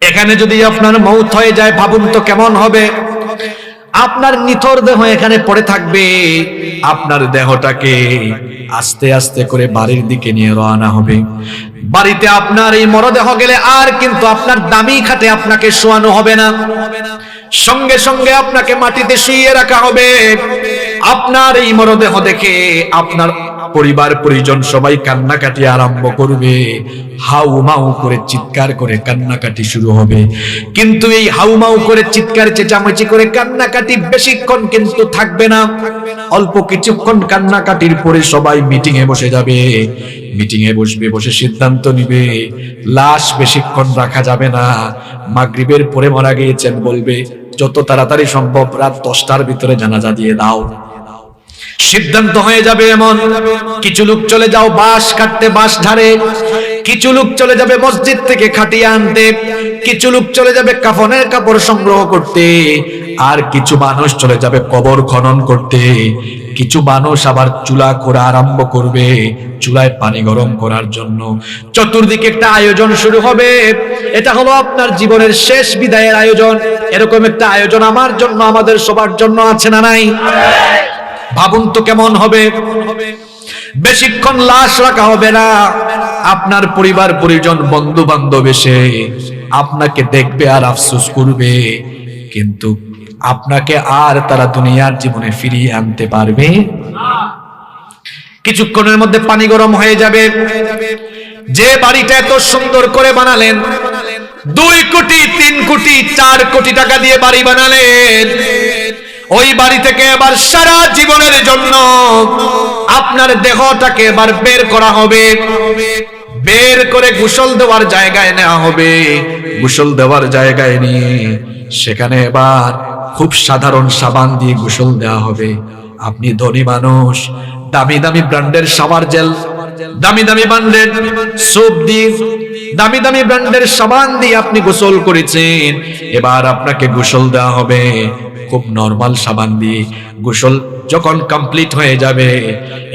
এখানে যদি আপনার মৌত হয়ে যায়, ভাবুন তো কেমন হবে। আপনার নিথর দেহ এখানে পড়ে থাকবে, আপনার দেহটাকে আস্তে আস্তে করে বাড়ির দিকে নিয়ে রওনা হবে। বাড়িতে আপনার এই মরদেহ গেলে আর কিন্তু আপনার দামি খাটে আপনাকে শোয়ানো হবে না, সঙ্গে সঙ্গে আপনাকে মাটিতে শুইয়ে রাখা হবে। আপনার এই মরদেহ দেখে আপনার পরিবার পরিজন সবাই কান্নাকাটি আরম্ভ করবে, হাউ মাউ করে চিৎকার করে কান্নাকাটি শুরু হবে। কিন্তু এই হাউ মাউ করে চিৎকার চেঁচামেচি করে কান্নাকাটি বেশিক্ষণ কিন্তু থাকবে না। অল্প কিছুক্ষণ কান্নাকাটির পরে সবাই মিটিং এ বসে যাবে। মিটিং এ বসবে, বসে সিদ্ধান্ত নিবে লাশ বেশিক্ষণ রাখা যাবে না। মাগরিবের পরে মারা গিয়েছেন বলবে, যত তাড়াতাড়ি সম্ভব রাত 10টার ভিতরে জানাজা দিয়ে দাও। সিদ্ধান্ত হয়ে যাবে এমন। কিছু লোক চলে যাও বাঁশ কাটতে, বাঁশ ঝাড়ে। কিছু লোক চলে যাবে মসজিদ থেকে খাটিয়ে আনতে। কিছু লোক চলে যাবে কাফনের কাপড় সংগ্রহ করতে। আর কিছু মানুষ চলে যাবে কবর খনন করতে। কিছু মানুষ আবার চুলা করা আরম্ভ করবে, চুলায় পানি গরম করার জন্য। চতুর্দিকে একটা আয়োজন শুরু হবে। এটা হলো আপনার জীবনের শেষ বিদায়ের আয়োজন। এরকম একটা আয়োজন আমার জন্য, আমাদের সবার জন্য আছে না নাই? ভাবুন তো কেমন হবে। বেশিক্ষণ লাশ রাখা হবে না। আপনার পরিবার পরিজন বন্ধু বান্ধব এসে আপনাকে দেখবে আর আফসোস করবে, কিন্তু আপনাকে আর তারা দুনিয়ার জীবনে ফিরিয়ে আনতে পারবে না। কিছুক্ষণের মধ্যে পানি গরম হয়ে যাবে। যে বাড়িটা এত সুন্দর করে বানালেন, 2 কোটি 3 কোটি 4 কোটি টাকা দিয়ে বাড়ি বানালেন, ওই বাড়ি থেকে এবার সারা জীবনের জন্য আপনার দেহটাকে এবার বের করা হবে। বের করে গোসল দেওয়ার জায়গায় নেওয়া হবে। গোসল দেওয়ার জায়গায় নিয়ে সেখানে এবার খুব সাধারণ সাবান দিয়ে গোসল দেওয়া হবে। আপনি ধনী মানুষ, দামি দামি ব্র্যান্ডের শাওয়ার জেল, দামি দামি ব্র্যান্ডের সোপ দিয়ে, দামি দামি ব্র্যান্ডের সাবান দিয়ে আপনি গোসল করেছেন। এবার আপনাকে গোসল দেওয়া হবে খুব নরমাল সাবান দিয়ে। গোসল যখন কমপ্লিট হয়ে যাবে,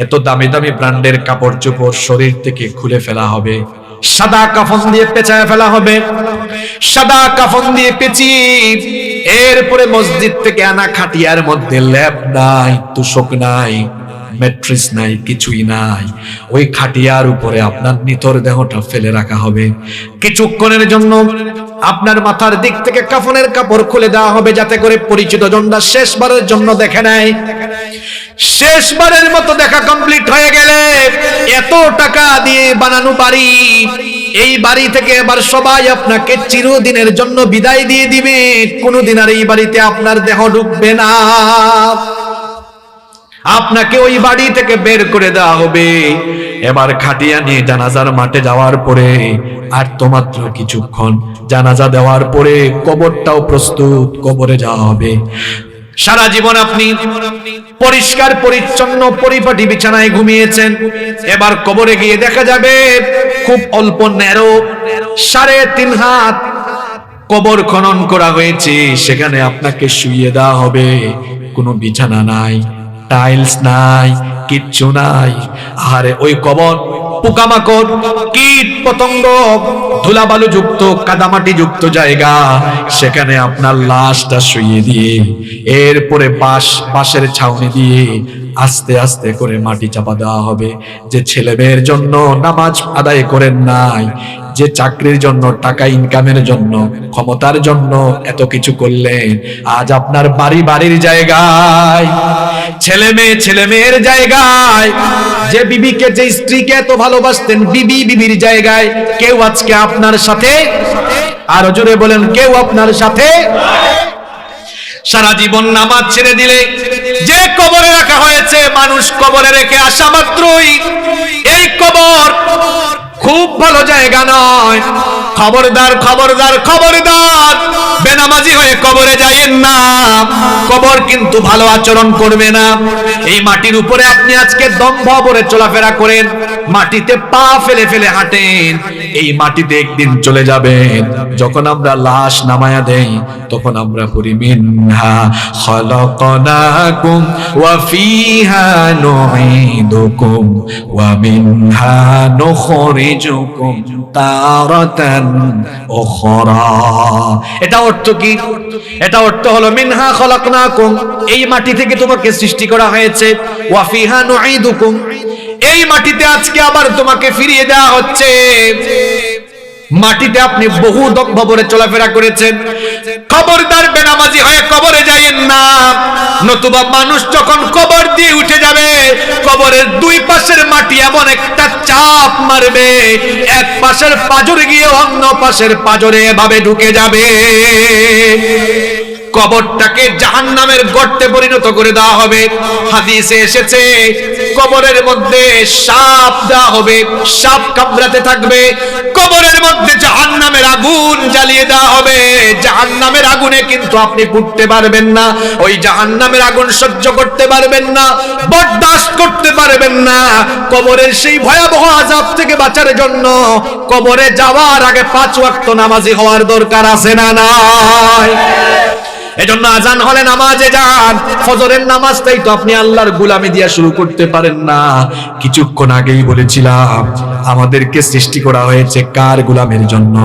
এত দামি দামি ব্র্যান্ডের কাপড় চোপড় শরীর থেকে খুলে ফেলা হবে, সাদা কাফন দিয়ে পেঁচায় ফেলা হবে। সাদা কাফন দিয়ে পেঁচিয়ে এরপরে মসজিদ থেকে আনা খাটিয়ার মধ্যে ল্যাপ নাই, তোশক নাই, ম্যাট্রেস নাই, কিছুই নাই। ওই খাটিয়ার উপরে আপনার নিথর দেহটা ফেলে রাখা হবে। কিছুক্ষণের জন্য আপনার মাথার দিক থেকে কাফনের কাপড় খুলে দেওয়া হবে, যাতে করে পরিচিত জনরা শেষবারের জন্য দেখে নেয়। শেষবারের মতো দেখা কমপ্লিট হয়ে গেলে এত টাকা দিয়ে বানানো বাড়ি, এই বাড়ি থেকে এবার সবাই আপনাকে চিরদিনের জন্য বিদায় দিয়ে দিবে। কোনোদিন আর এই বাড়িতে আপনার দেহ ঢুকবে না। আপনাকে ওই বাড়ি থেকে বের করে দেওয়া হবে। এবার খাটিয়া নিয়ে জানাজার মাঠে যাওয়ার পরে আর তো মাত্র কিছুক্ষণ, জানাজা দেওয়ার পরে কবরটাও প্রস্তুত, কবরে যাওয়া হবে। সারা জীবন আপনি পরিষ্কার পরিচ্ছন্ন পরিপাটি বিছানায় ঘুমিয়েছেন। এবার কবরে গিয়ে দেখা যাবে খুব অল্প ন্যারো 3.5 হাত কবর খনন করা হয়েছে। সেখানে আপনাকে শুইয়ে দেওয়া হবে। কোনো বিছানা নাই, টাইলস নাই, কিচ্ছু নাই। আরে ওই কবর পোকামাকড়, কীট পতঙ্গ, ধুলাবালু যুক্ত, কাদামাটি যুক্ত জায়গা। সেখানে আপনার লাশটা শুইয়ে দিয়ে এরপরে বাঁশের ছাউনি দিয়ে আস্তে আস্তে করে মাটি চাপা দেওয়া হবে। যে ছেলে মেয়ের জন্য নামাজ আদায় করেন নাই, যে চাকরির জন্য, টাকা ইনকামের জন্য, ক্ষমতার জন্য এত কিছু করলেন, আজ আপনার বাড়ির জায়গায়, ছেলে মেয়ের জায়গায়, যে বিবিকে, যে স্ত্রীকে এত ভালোবাসতেন, বিবির জায়গায় কেউ আজকে আপনার সাথে, আরো জোরে বলেন, কেউ আপনার সাথে। সারা জীবন নামাজ ছেড়ে দিলে যে কবরে রাখা হয়েছে, মানুষ কবরে রেখে আসা মাত্রই এই কবর খুব ভালো জায়গা নয়। খবরদার খবরদার খবরদার, বেনামাজি হয়ে কবরে যাইয়েন না, কবর কিন্তু ভালো আচরণ করবে না। এই মাটির উপরে আপনি আজকে দম্ভ ভরে চলাফেরা করেন, মাটিতে পা ফেলে ফেলে হাঁটেন, এই মাটিতে একদিন চলে যাবেন। যখন আমরা লাশ নামায়া দেই তখন আমরা পড়ি মিনহা খালাকনাকুম ওয়া ফিহা নুঈদুকুম ওয়া মিনহা নুখরিজুকুম তারাতান উখরা। এটা অর্থ কি? এটা অর্থ হলো মিনহা খালাকনাকুম, এই মাটি থেকে তোমাকে সৃষ্টি করা হয়েছে, ওয়া ফিহা নুঈদুকুম, এই মাটিতে আজকে আবার তোমাকে ফিরিয়ে দেওয়া হচ্ছে। মাটিতে আপনি বহু দম্ভরে চলাফেরা করেছেন, খবরদার বেনামাজি হয়ে কবরে যাইয়েন না, নতুবা মানুষ যখন কবর দিয়ে উঠে যাবে কবরের দুই পাশের মাটি এমন একটা চাপ মারবে, এক পাশের পাঁজরে গিয়ে অন্য পাশের পাঁজরে এভাবে ঢুকে যাবে, কবরটাকে জাহান্নামের গর্তে পরিণত করে দেওয়া হবে। হাদিসে এসেছে কবরের মধ্যে সাপ দেওয়া হবে, সাপ কামড়াতে থাকবে, কবরের মধ্যে জাহান্নামের আগুন জ্বালিয়ে দেওয়া হবে। জাহান্নামের আগুনে কিন্তু আপনি পুড়তে পারবেন না, ওই জাহান্নামের আগুন সহ্য করতে পারবেন না, বরদাস্ত করতে পারবেন না। কবরের সেই ভয়াবহ আযাব থেকে বাঁচার জন্য কবরে যাওয়ার আগে 5 ওয়াক্ত নামাজি হওয়ার দরকার আছে না নাই? এজন্য আজান হলে নামাজে যান। ফজরের নামাজটাই তো আপনি আল্লাহর গোলামি দিয়া শুরু করতে পারেন না। কিছুক্ষণ আগেই বলেছিলাম আমাদেরকে সৃষ্টি করা হয়েছে কার গোলামের জন্য?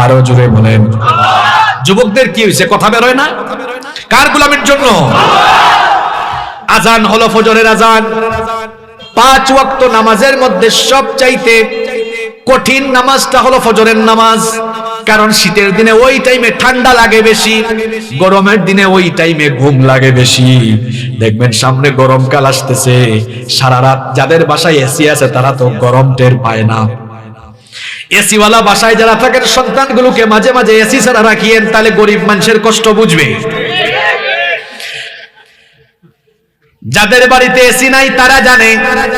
আরো জোরে বলেন। যুবকদের কি হয়েছে, কথা বের হয় না? কার গোলামের জন্য? আজান হলো ফজরের আজান। 5 ওয়াক্ত নামাজের মধ্যে সবচাইতে কঠিন নামাজটা হলো ফজরের নামাজ। কারণ শীতের দিনে ওই টাইমে ঠান্ডা লাগে বেশি, গরমের দিনে ওই টাইমে ঘুম লাগে বেশি। দেখবেন সামনে গরমকাল আসতেছে, সারা রাত যাদের বাসায় এসি আছে তারা তো গরম টের পায় না। এসিওয়ালা বাসায় যারা থাকেন সন্তানগুলোকে মাঝে মাঝে এসি ছাড়া রাখিয়েন, তাহলে গরিব মানুষের কষ্ট বুঝবে। যাদের বাড়িতে এসি নাই তারা জানে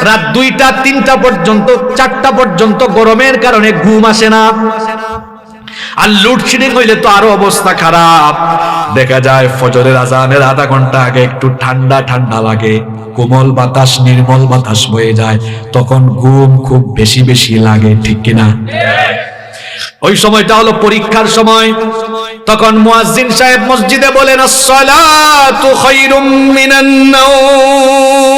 রাত 2টা 3টা পর্যন্ত 4টা পর্যন্ত গরমের কারণে ঘুম আসে না। আর লোডশেডিং হইলে তো আরো অবস্থা খারাপ। দেখা যায় ফজরের আজানের আধা ঘন্টা আগে একটু ঠান্ডা ঠান্ডা লাগে, কোমল বাতাস নির্মল বাতাস বয়ে যায়, তখন ঘুম খুব বেশি বেশি লাগে, ঠিক কিনা? ওই সময়টা হলো পরীক্ষার সময়। তখন মুয়াজ্জিন সাহেব মসজিদে বলেন আসসালাতু খায়রুম মিনান নাওম,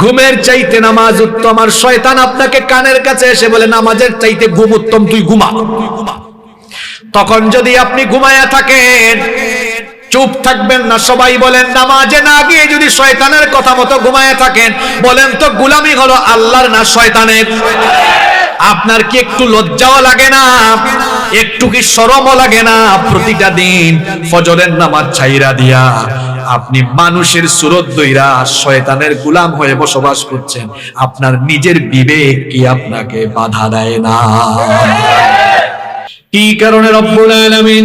ঘুমের চাইতে নামাজ উত্তম। আর শয়তান আপনাকে কানের কাছে এসে বলে নামাজের চাইতে ঘুম উত্তম, তুই ঘুমা। তখন যদি আপনি ঘুমায়া থাকেন চুপ থাকবেন না। সবাই বলেন নামাজে না গিয়ে যদি শয়তানের কথা মতো ঘুমায়া থাকেন, বলেন তো গোলামি হলো আল্লাহর না শয়তানের? আপনার কি একটু লজ্জাও লাগে না, একটু কি শরমও লাগে না? প্রতিটা দিন ফজরের নামাজ ছাইরা দিয়া আপনি মানুষের সুরত দইরা শয়তানের গোলাম হয়ে বসবাস করছেন। আপনার নিজের বিবেক কি আপনাকে বাধা দেয় না? কি কারণে রব্বুল আলামিন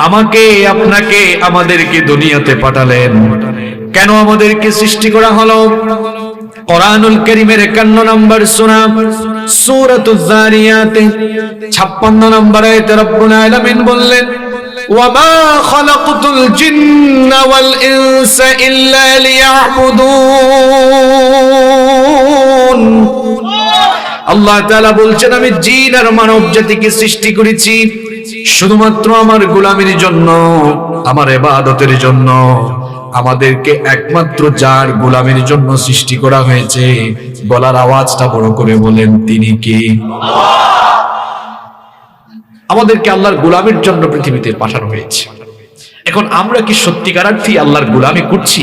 আমাকে আপনাকে আমাদেরকে দুনিয়াতে পাঠালেন? কেন আমাদেরকে সৃষ্টি করা হলো? কোরআনুল কারীমের 51 নম্বর সূরা সূরাতুজ যারিয়াত 56 নম্বর আয়াতে রব্বুল আলামিন বললেন ওয়ামা খালাকতুল জিন্না ওয়াল ইনসা ইল্লা লিয়াবুদুন। আল্লাহ তাআলা বলছেন আমি জিন আর মানব জাতিকে সৃষ্টি করেছি শুধুমাত্র আমার গোলামির জন্য, আমার ইবাদতের জন্য। আমাদেরকে একমাত্র যার গোলামির জন্য সৃষ্টি করা হয়েছে, গলার আওয়াজটা বড় করে বলেন তিনি কি? আমাদেরকে আল্লাহর গোলামির জন্য পৃথিবীতে পাঠানো হয়েছে। এখন আমরা কি সত্যিকার অর্থে আল্লাহর গোলামি করছি,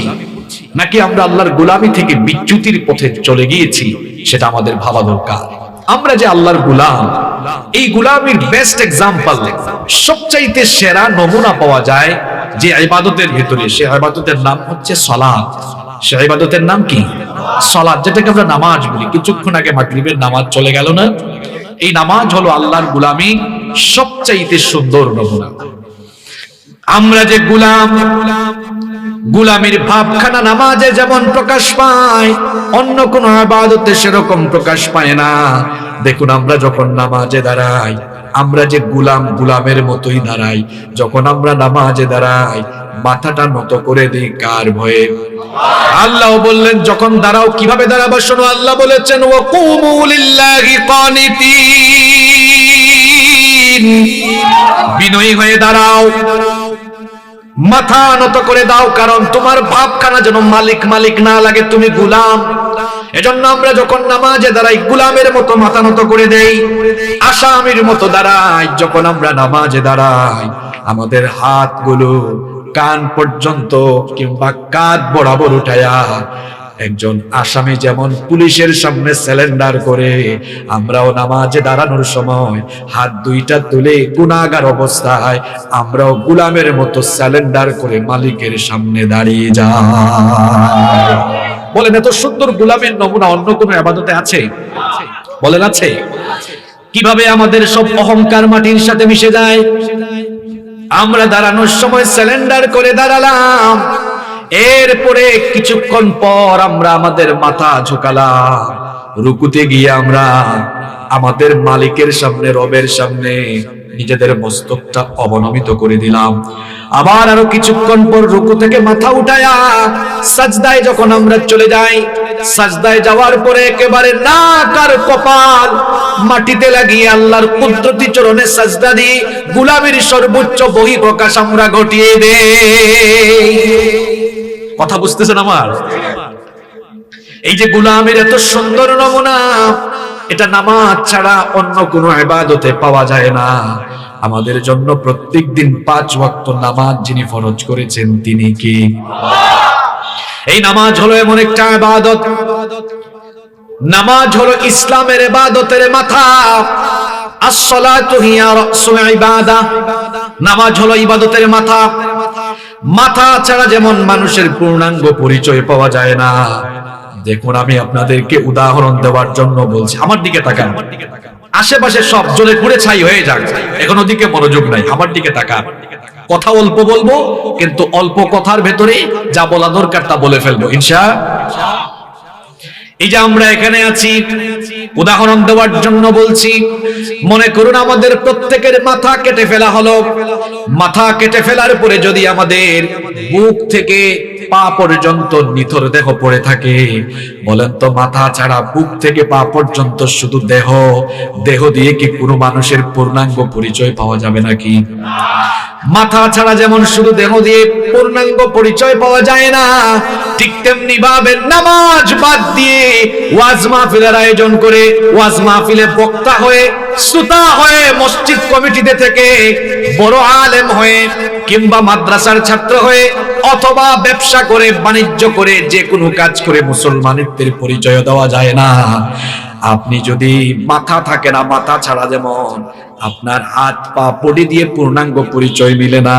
নাকি আমরা আল্লাহর গোলামি থেকে বিচ্যুতির পথে চলে গিয়েছি? সেটা আমাদের ভাবা দরকার। আমরা যে আল্লাহর গোলাম, এই গোলামির বেস্ট এক্সাম্পল, সবচাইতে সেরা নমুনা পাওয়া যায় যে ইবাদতের ভিতরে। সে ইবাদতের নাম হচ্ছে সালাত। সে ইবাদতের নাম কি? সালাত, যেটাকে আমরা নামাজ বলি। কিছুক্ষণ আগে মাগরিবের নামাজ চলে গেল না? এই নামাজ হলো আল্লাহর গোলামি সবচাইতে সুন্দর নমুনা। আমরা যে গোলাম, গোলামির ভাবখানা নামাজে যেমন প্রকাশ পায়, অন্য কোন ইবাদতে সেরকম প্রকাশ পায় না। দেখুন আমরা যখন নামাজে দাঁড়াই, আমরা যে গুলামের মতোই দাঁড়াই। যখন আমরা নামাজে দাঁড়াই মাথাটা নত করে দিই কার ভয়ে? আল্লাহ বললেন যখন দাঁড়াও কিভাবে দাঁড়াবো শোনো। আল্লাহ বলেছেন ওয়াকুমু লিল্লাহি কানিতিন, বিনয়ী হয়ে দাঁড়াও, মাথা নত করে দাও, কারণ তোমার ভাবখানা যেন মালিক মালিক না লাগে, তুমি গুলাম। এজন্য আমরা যখন নামাজে দাঁড়াই গুলামের মতো মাথা নত করে দেই, আসামির মতো দাঁড়াই। যখন আমরা নামাজে দাঁড়াই আমাদের হাতগুলো কান পর্যন্ত কিংবা কাঁধ বরাবর উঠায়া, একজন আসামি যেমন পুলিশের সামনে সারেন্ডার করে, আমরাও নামাজে দাঁড়ানোর সময় হাত দুইটা তুলে গুনাহগার অবস্থায় আমরাও গোলামের মতো সারেন্ডার করে মালিকের সামনে দাঁড়িয়ে যাই। বলেন এত সুন্দর গোলামের নমুনা অন্য কোনো ইবাদতে আছে? বলেন আছে? কিভাবে আমাদের সব অহংকার মাটির সাথে মিশে যায়। আমরা দাঁড়ানোর সময় সারেন্ডার করে দাঁড়ালাম, এরপরে কিছুক্ষণ পর আমরা আমাদের মাথা ঝুঁকালাম, রুকুতে গিয়ে আমরা আমাদের মালিকের সামনে, রবের সামনে নিজেদের মস্তকটা অবনমিত করে দিলাম। আবার আরো কিছুক্ষণ পর রুকু থেকে মাথা উঠায়া সাজদায় যখন আমরা চলে যাই, সাজদায় যাওয়ার পরে একেবারে নাক আর কপাল মাটিতে লাগিয়ে আল্লাহর কুদরতি চরণে সাজদা দিয়ে গোলামের সর্বোচ্চ বহিঃপ্রকাশ আমরা ঘটিয়ে দেই। কথা বুঝতেছেন আমার? এই যে গোলামের এত সুন্দর নমুনা, এটা নামাজ ছাড়া অন্য কোনো ইবাদতে পাওয়া যায় না। আমাদের জন্য প্রত্যেকদিন 5 ওয়াক্ত নামাজ যিনি ফরজ করেছেন তিনি কি? এই নামাজ হলো এমন একটা ইবাদত, নামাজ হলো ইসলামের ইবাদতের মাথা। আস-সালাতু হিয়া রাসুল ইবাদাহ, নামাজ হলো ইবাদতের মাথা। মাথা ছাড়া যেমন মানুষের পূর্ণাঙ্গ পরিচয় পাওয়া যায় না। দেখুন আমি আপনাদেরকে উদাহরণ দেওয়ার জন্য বলছি, আমার দিকে তাকান, আশেপাশে সব জ্বলে পুড়ে ছাই হয়ে যাক, এখন ওদিকে মনোযোগ নাই, আমার দিকে তাকান। কথা অল্প বলবো, কিন্তু অল্প কথার ভেতরে যা বলা দরকার তা বলে ফেলবো ইনশাআল্লাহ। এই যে আমরা এখানে আছি, উদাহরণ দেওয়ার জন্য বলছি, মনে করুন আমাদের প্রত্যেকের মাথা কেটে ফেলা হলো। মাথা কেটে ফেলার পরে যদি আমাদের বুক থেকে পা পর্যন্ত নিথর দেহ পড়ে থাকে, বলেন তো মাথা ছাড়া বুক থেকে পা পর্যন্ত শুধু দেহ, দেহ দিয়ে কি কোনো মানুষের পূর্ণাঙ্গ পরিচয় পাওয়া যাবে নাকি? মাথা ছাড়া যেমন শুধু দেহ দিয়ে পূর্ণাঙ্গ পরিচয় পাওয়া যায় না, ঠিক তেমনি ভাবে নামাজ বাদ দিয়ে ওয়াজ মাহফিলের আয়োজন করে, ওয়াজ মাহফিলে বক্তা হয়ে, শ্রোতা হয়ে, মসজিদ কমিটিতে থেকে বড় আলেম হয়ে, কিংবা মাদ্রাসার ছাত্র হয়ে, অথবা ব্যবসা করে, বাণিজ্য করে, যে কোনো কাজ করে মুসলমানিত্বের পরিচয় দেওয়া যায় না। আপনি যদি মাথা থাকে না, মাথা ছাড়া যেমন আপনার হাত পা বডি দিয়ে পূর্ণাঙ্গ পরিচয় মিলে না,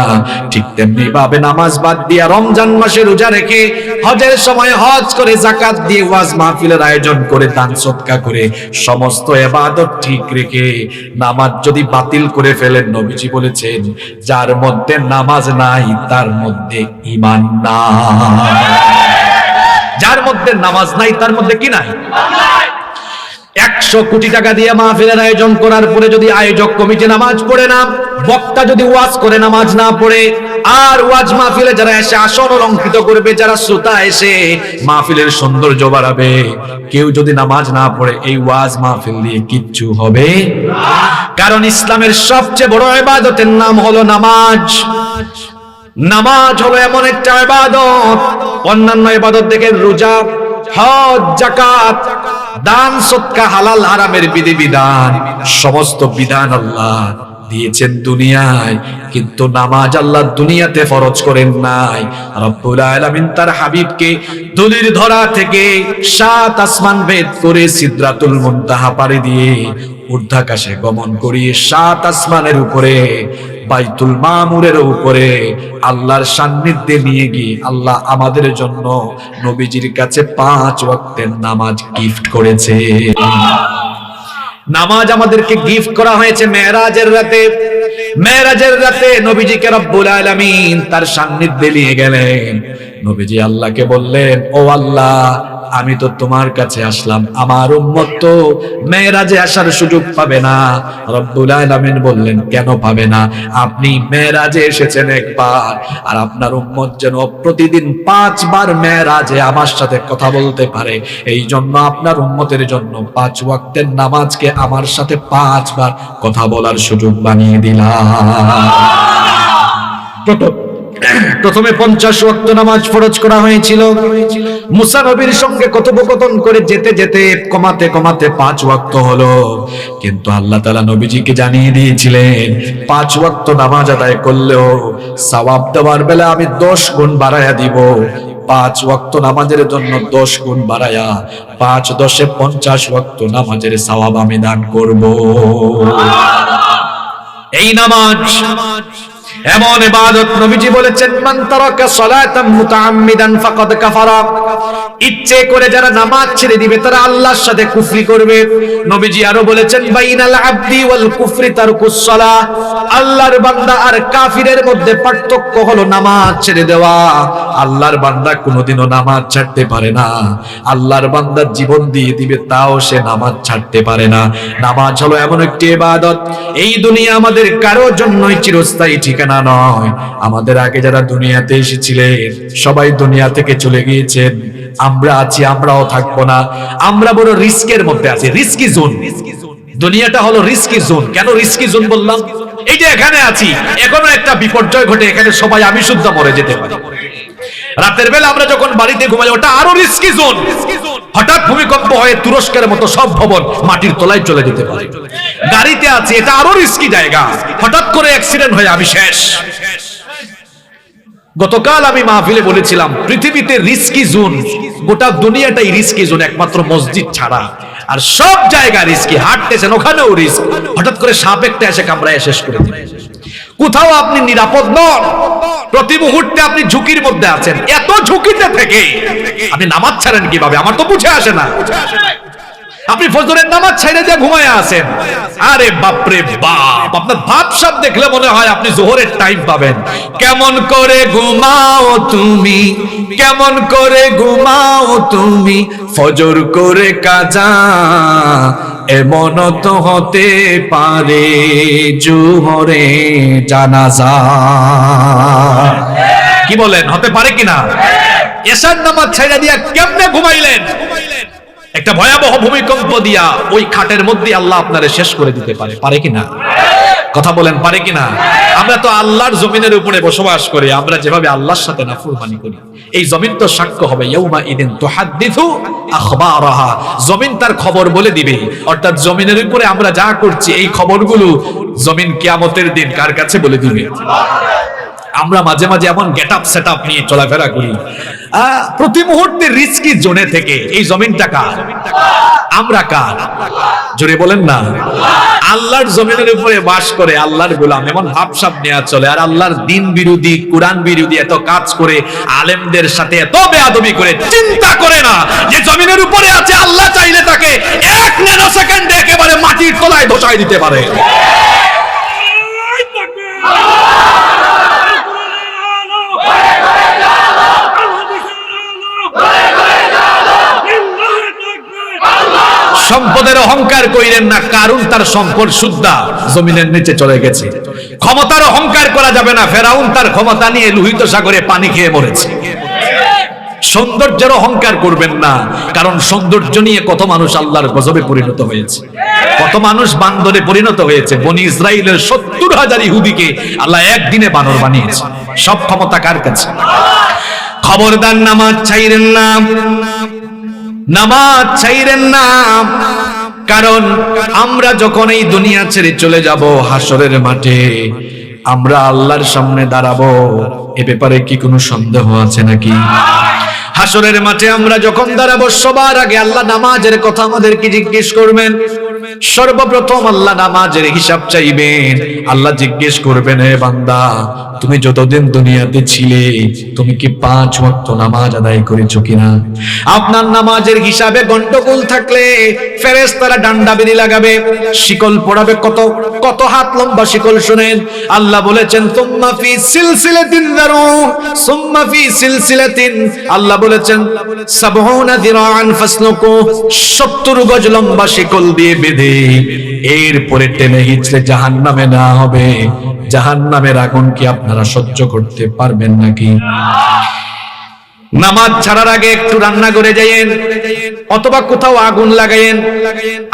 ঠিক তেমনি ভাবে নামাজ বাদ দিয়ে, রমজান মাসে রোজা রেখে, হজের সময় হজ করে, যাকাত দিয়ে, ওয়াজ মাহফিলের আয়োজন করে, দান সদকা করে, সমস্ত ইবাদত ঠিক রেখে নামাজ যদি বাতিল করে ফেলেন, নবীজি বলেছেন যার মধ্যে নামাজ নাই তার মধ্যে ঈমান নাই। যার মধ্যে নামাজ নাই তার মধ্যে কি নাই? 100 কোটি টাকা দিয়ে মাহফিলের আয়োজন করার পরে যদি আয়োজক কমিটি নামাজ পড়ে না, বক্তা যদি ওয়াজ করে নামাজ না পড়ে, আর ওয়াজ মাহফিলে যারা এসে আসন অলঙ্কৃত করবে, যারা শ্রোতা এসে মাহফিলের সৌন্দর্য বাড়াবে, কেউ যদি নামাজ না পড়ে, এই ওয়াজ মাহফিল দিয়ে কিচ্ছু হবে না। কারণ ইসলামের সবচেয়ে বড় ইবাদতের নাম হলো নামাজ। নামাজ হলো এমন একটা ইবাদত, অন্যান্য ইবাদত দেখেন রোজা, হজ, যাকাত, দান সদকা, হালাল হারামের বিধিবিধান, সমস্ত বিধান আল্লাহ দিয়েছেন দুনিয়ায়, কিন্তু নামাজ আল্লাহ দুনিয়াতে ফরজ করেন নাই। রব্বুল আলামিন তার হাবিবকে ধুলির ধরা থেকে 7 আসমান ভেদ করে সিদরাতুল মুনতাহা পাড়ি দিয়ে ঊর্ধ্বাকাশে গমন করিয়ে 7 আসমানের উপরে বাইতুল মামুরের উপরে আল্লাহর সান্নিধ্যে নিয়ে গিয়ে আল্লাহ আমাদের জন্য নবীজির কাছে 5 ওয়াক্তের নামাজ গিফট করেছে। নামাজ আমাদেরকে গিফট করা হয়েছে মেরাজের রাতে। মেরাজের রাতে নবীজিকে রব্বুল আলামিন তার সান্নিধ্যে নিয়ে গেলেন। নবীজি আল্লাহকে বললেন, ও আল্লাহ, আমি তো তোমার কাছে আসলাম, আমার উম্মত তো মেরাজে আসার সুযোগ পাবে না। রব্বুল আলামিন বললেন, কেন পাবে না? আপনি মেরাজে এসেছেন একবার, আর আপনার উম্মত যেন প্রতিদিন 5 বার মেরাজে আমার সাথে কথা বলতে পারে, এই জন্য আপনার উম্মতের জন্য 5 ওয়াক্তের নামাজকে আমার সাথে 5 বার কথা বলার সুযোগ বানিয়ে দিলাম। প্রথমে 50 ওয়াক্ত নামাজ ফরজ করা হয়েছিল। মুসা নবীর সঙ্গে কথোপকথন করে যেতে যেতে কমাতে কমাতে 5 ওয়াক্ত হলো। কিন্তু আল্লাহ তাআলা নবীজিকে জানিয়ে দিয়েছিলেন, 5 ওয়াক্ত নামাজ আদায় করলেও সওয়াব দেওয়ার বেলা আমি 10 গুণ বাড়ায়া দিব। 5 ওয়াক্ত নামাজের জন্য 10 গুণ বাড়ায়া 5 10 50 ওয়াক্ত নামাজের সওয়াব আমি দান করব। এই নামাজ এমন ইবাদত, নবীজি বলেছেন, মান তারাকা সালাতাম মুতাআম্মিদান ফাকাদ কাফারা। ইচ্ছে করে যারা নামাজ ছেড়ে দিবে তারা আল্লাহর সাথে কুফরি করবে। নবীজি আরো বলেছেন, বাইনাল আবদি ওয়াল কুফরি তারকুস সালাহ। আল্লাহর বান্দা আর কাফিরের মধ্যে পার্থক্য হলো নামাজ ছেড়ে দেওয়া। আল্লাহর বান্দা কোনোদিনও নামাজ ছাড়তে পারে না। আল্লাহর বান্দা জীবন দিয়ে দিবে, তাও সে নামাজ ছাড়তে পারে না। নামাজ হলো এমন একটি ইবাদত, এই দুনিয়া আমাদের কারোর জন্যই চিরস্থায়ী ঠিকানা নয়। আমাদের আগে যারা দুনিয়াতে এসেছিলেন সবাই দুনিয়া থেকে চলে গিয়েছেন, আমরা আছি, আমরাও থাকবো না। আমরা বড় রিস্কের মধ্যে আছি, রিস্কি জোন। দুনিয়াটা হলো রিস্কি জোন। কেন রিস্কি জোন বললাম? এই যে এখানে আছি, এখনো একটা বিপর্যয় ঘটে, এখানে সবাই আমি শুদ্ধ মরে যেতে পারি। রাতের বেলা আমরা যখন বাড়িতে ঘুমাই, ওটা আরো রিস্কি জোন। হঠাৎ ভূমিকম্প হয়ে তুরস্কের মতো সব ভবন মাটির তলায় চলে যেতে পারে। গাড়িতে আছে, এটা আরো রিস্কি জায়গা, হঠাৎ করে অ্যাক্সিডেন্ট হয়ে আমি শেষ। গতকাল আমি মাহফিলে বলেছিলাম, পৃথিবীতে রিস্কি জোন, গোটা দুনিয়াটাই রিস্কি জোন, একমাত্র মসজিদ ছাড়া। আর সব জায়গা রিস্কি। হাঁটতেছেন, ওখানেও রিস্ক, হঠাৎ করে সাপ একটা এসে কামড়ায় শেষ করে দিবে। কোথাও আপনি নিরাপদ নন, প্রতি মুহূর্তে আপনি ঝুঁকির মধ্যে আছেন। এত ঝুঁকিতে থেকে আপনি নামাজ ছাড়েন কিভাবে? আমার তো বুঝে আসে না। আপনি ফজরের নামাজ ছেড়ে দিয়ে ঘুমায় আছেন, আরে বাপরে বাপ, আপনার ভাবসাব দেখলে মনে হয় আপনি জোহরের টাইম পাবেন। কেমন করে ঘুমাও তুমি, কেমন করে ঘুমাও তুমি, ফজর করে কাজা, এমন তো হতে পারে জোহরে জানাজা। কি বলেন, হতে পারে কিনা? এশার নামাজ ছেড়ে দিয়া কেমনে ঘুমাইলেন? একটা ভয়াবহ ভূমিকম্প দিয়া ওই খাটের মধ্যে আল্লাহ আপনারে শেষ করে দিতে পারে, পারে কিনা? কথা বলেন, পারে কিনা? আমরা তো আল্লাহর জমিনের উপরে বসবাস করি, আমরা যেভাবে আল্লাহর সাথে নাফরমানি করি, এই জমিন তো সাক্ষ্য হবে। ইয়াউমা ইদিন তুহাদ্দিসু আখবারাহা, জমিন তার খবর বলে দিবে। অর্থাৎ জমিনের উপরে আমরা যা করছি এই খবরগুলো জমিন কিয়ামতের দিন কার কাছে বলে দিবে? আমরা মাঝে মাঝে এমন গেটআপ সেটআপ নিয়ে চলাফেরা করি, প্রতি মুহূর্তে রিস্কি জোনে থেকে। এই জমিনটা কার? আমরা কার? জোরে বলেন না। আল্লাহর জমিনের উপরে বাস করে আল্লাহর গোলাম, এমন ভাবসাব নেওয়া চলে। আর আল্লাহর দিন বিরোধী, কুরআন বিরোধী এত কাজ করে, আলেমদের সাথে এত বেয়াদবি করে, চিন্তা করে না যে জমিনের উপরে আছে, আল্লাহ চাইলে তাকে 1 ন্যানো সেকেন্ডে একেবারে মাটির তলায় ধসাই দিতে পারে। সম্পদের অহংকার কইরেন না, কারণ তার সম্পদ সুদ্ধা জমিনের নিচে চলে গেছে। ক্ষমতার অহংকার করা যাবে না, ফেরাউন তার ক্ষমতা নিয়ে লোহিত সাগরে পানি খেয়ে মরেছে। সৌন্দর্যের অহংকার করবেন না, কারণ সৌন্দর্য নিয়ে কত মানুষ আল্লাহর গজবে পরিণত হয়েছে, কত মানুষ বান্দরে পরিণত হয়েছে। বনি ইসরাইলের 70,000 ইহুদিকে আল্লাহ একদিনে বানর বানিয়েছে। সব ক্ষমতা কার কাছে? খবরদার নামাজ ছাইরেন না, নামাজ ছাইরেন না। কারণ আমরা যখন এই দুনিয়া ছেড়ে চলে যাব, হাসরের মাঠে আমরা আল্লাহর সামনে দাঁড়াবো, এ ব্যাপারে কি কোনো সন্দেহ আছে নাকি? হাসরের মাঠে আমরা যখন দাঁড়াবো, সবার আগে আল্লাহ নামাজের কথা আমাদেরকে জিজ্ঞেস করবেন। সর্বপ্রথম আল্লাহ নামাজের হিসাব চাইবেন। আল্লাহ জিজ্ঞেস করবেন, হে বান্দা, তুমি যতদিন দুনিয়াতে ছিলে তুমি কি 5 ওয়াক্ত নামাজ আদায় করেছো কিনা? আপনার নামাজের হিসাবে গন্ডগোল থাকলে ফেরেশতারা ডান্ডা বেরি লাগাবে, শিকল পড়াবে। কত কত হাত লম্বা শিকল শুনেন। আল্লাহ বলেছেন সুম্মা ফি সিলসিলাতিন যারু সুম্মা ফি সিলসিলাতিন, আল্লাহ বলেছেন 70 যিরাআন ফাসলুকু, 70 গজ লম্বা শিকল দিয়ে বেঁধে এরপরে টেনে হিচড়ে জাহান্নামে না হবে। জাহান্নামের আগুন কি আপনারা সহ্য করতে পারবেন নাকি? নামাজ ছাড়ার আগে একটু রান্না করে যাইয়েন, অথবা কোথাও আগুন লাগাইয়েন।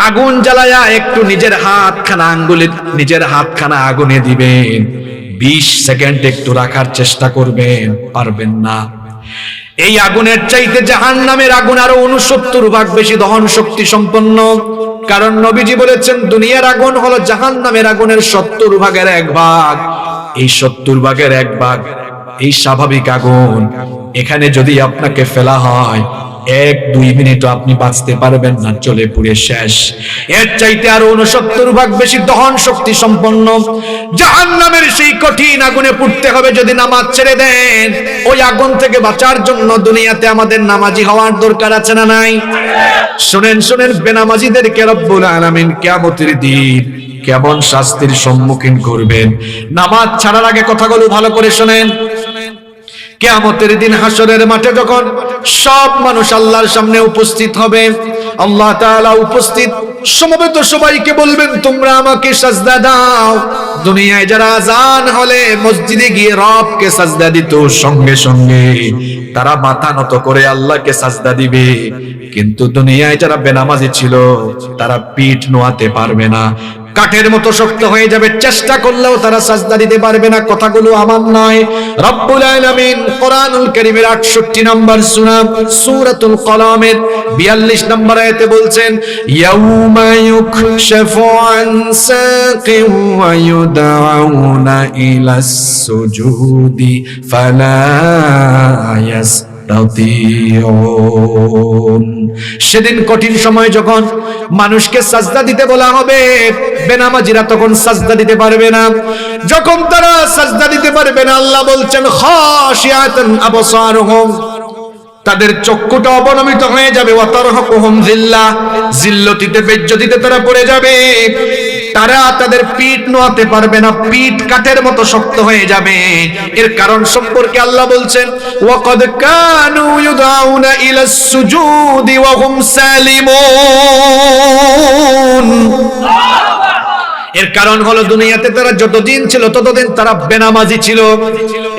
আগুন জ্বালায়া একটু নিজের হাতখানা আগুনে দিবেন। 20 সেকেন্ড একটু রাখার চেষ্টা করবেন, পারবেন না। এই আগুনের চাইতে জাহান্নামের আগুন আরো 69 ভাগ বেশি দহন শক্তি সম্পন্ন। কারণ নবীজি বলেছেন দুনিয়ার আগুন হলো জাহান্নামের আগুনের 70 ভাগের 1 ভাগ। এই 70 ভাগের 1 ভাগ এই স্বাভাবিক আগুন। এখানে যদি আপনাকে ফেলা হয় 1-2 মিনিটও আপনি বাঁচতে পারবেন না, চলে পুড়ে শেষ। এর চাইতে আরো 69 ভাগ বেশি দহন শক্তি সম্পন্ন জাহান্নামের সেই কঠিন আগুনে পুড়তে হবে যদি নামাজ ছেড়ে দেন। ওই আগুন থেকে বাঁচার জন্য দুনিয়াতে আমাদের নামাজি হওয়ার দরকার আছে না নাই? শুনেন শুনেন, বেনামাজিদেরকে রব্বুল আলামিন কিয়ামতের দিন কেমন শাস্তির সম্মুখীন করবেন। নামাজ ছাড়ার আগে কথাগুলো ভালো করে শুনেন। কিয়ামতের দিন হাসরের মাঠে যখন সব মানুষ আল্লাহর সামনে উপস্থিত হবে, আল্লাহ তাআলা উপস্থিত সমবেত সবাইকে বলবেন তোমরা আমাকে সাজদা দাও। দুনিয়ায় যারা আযান হলে মসজিদে গিয়ে রবকে সাজদা দিত, সঙ্গে সঙ্গে তারা মাথা নত করে আল্লাহকে সাজদা দিবে। কিন্তু দুনিয়ায় যারা বেনামাজি ছিল তারা পিঠ নোয়াতে পারবে না, কাঠের মতো শক্ত হয়ে যাবে, চেষ্টা করলেও তারা সাজদা দিতে পারবে না। কথাগুলো আমার নয়, রব্বুল আলামিন কোরআনুল কারীমের 68 নম্বর সূরাতুল কলামের 42 নম্বর আয়াতে বলছেন, ইয়াউমা ইউকশাফু আন সাকিন ওয়া ইউদআউনা ইলাস সুজুদি ফালা সেদিন কঠিন সময় যখন মানুষকে সাজদা দিতে বলা হবে, বেনামাজিরা তখন সাজদা দিতে পারবে না। যখন তারা সাজদা দিতে পারবে না, আল্লাহ বলছেন খাশিয়াতান আবসারুহুম, তাদের চক্ষুটা অবনমিত হয়ে যাবে। ওয়াতারহাকুহুম যিল্লাহ, যিল্লতিতে বেজ্জতিতে তারা পড়ে যাবে। তারা তাদের পিঠ নোয়াতে পারবে না, পিঠ কাঠের মতো শক্ত হয়ে যাবে। এর কারণ সম্পর্কে আল্লাহ বলছেন ওয়াকাদ কানু ইউদাউনা ইলাস সুজুদি ওয়া হুম সালিমুন। এর কারণ হলো দুনিয়াতে তারা যতদিন ছিল ততদিন তারা বেনামাজি ছিল।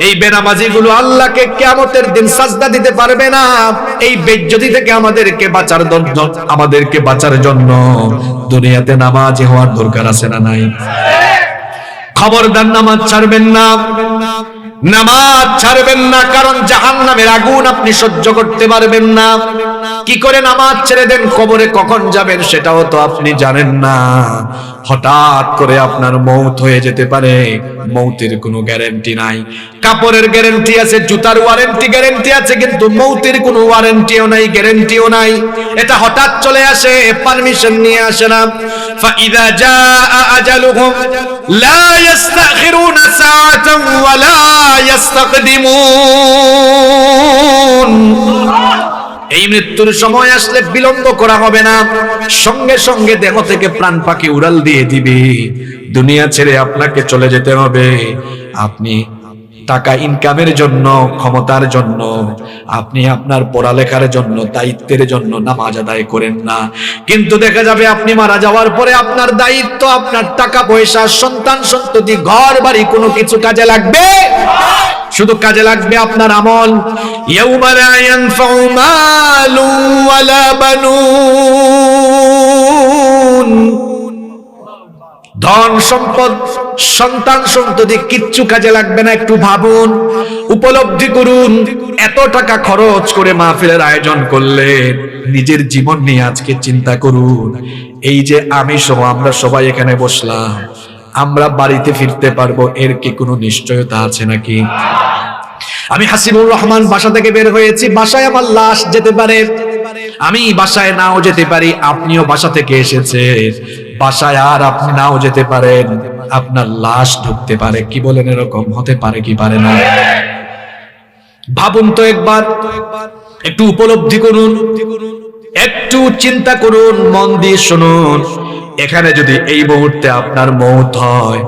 এই বেনামাজি গুলো আল্লাহকে কিয়ামতের দিন সাজদা দিতে পারবে না। এই বেজ্জতি থেকে আমাদেরকে বাঁচার জন্য দুনিয়াতে নামাজি হওয়ার দরকার আছে না নাই? খবরদার নামাজ ছাড়বেন না, নামাজ ছাড়বেন না, কারণ জাহান্নামের আগুন আপনি সহ্য করতে পারবেন না। কি করে নামাজ ছেড়ে দেন, কবরে কখন যাবেন সেটাও তো আপনি জানেন না। হঠাৎ করে আপনার মৌত হয়ে যেতে পারে, মৌতের কোনো গ্যারান্টি নাই। কাপড়ের গ্যারান্টি আছে, জুতার গ্যারান্টি আছে, কিন্তু মৌতের কোনো ওয়ারেন্টিও নাই, গ্যারান্টিও নাই। এটা হঠাৎ চলে আসে, পারমিশন নিয়ে আসে না। ফাইযা জাআ আজালুহুম লা ইস্তাখিরুনা সাআতান ওয়া লা ইস্তাকদিমুন। এই মৃত্যুর সময় আসলে বিলম্ব করা হবে না, সঙ্গে সঙ্গে দেহ থেকে প্রাণ পাখি উড়াল দিয়ে দিবে। দুনিয়া ছেড়ে আপনাকে চলে যেতে হবে। আপনি টাকা ইনকামের জন্য, ক্ষমতার জন্য, আপনি আপনার পড়ালেখার জন্য, দায়িত্বের জন্য নামাজ আদায় করেন না। কিন্তু দেখা যাবে আপনি মারা যাওয়ার পরে আপনার দায়িত্ব, আপনার টাকা পয়সা, সন্তান সন্ততি, ঘর বাড়ি কোনো কিছু কাজে লাগবে? শুধু কাজে লাগবে আপনার আমল। ইয়াউমা লা ইয়ানফাউ মালু ওয়ালা বানুন, ধন সম্পদ, সন্তান সন্ততি কিচ্ছু কাজে লাগবে না। একটু ভাবুন, উপলব্ধি করুন, এত টাকা খরচ করে মাহফিলের আয়োজন করলে নিজের জীবন নিয়ে আজকে চিন্তা করুন। এই যে আমি সহ আমরা সবাই এখানে বসলাম, আমরা বাড়িতে ফিরতে পারবো এর কি কোনো নিশ্চয়তা আছে নাকি? আমি হাসিবুর রহমান বাসা থেকে বের হয়েছি, বাসায় আমার লাশ যেতে পারে, আমি বাসায় নাও যেতে পারি, আপনিও বাসা থেকে এসেছেন, বাসায় আর আপনি নাও যেতে পারেন, আপনার লাশ ঢুকতে পারে। কি বলেন, এরকম হতে পারে কি পারে না? ভাবুন তো একবার, একটু উপলব্ধি করুন, একটু চিন্তা করুন, মন দিয়ে শুনুন। এখানে যদি এই মুহূর্তে আপনার মৌত হয়,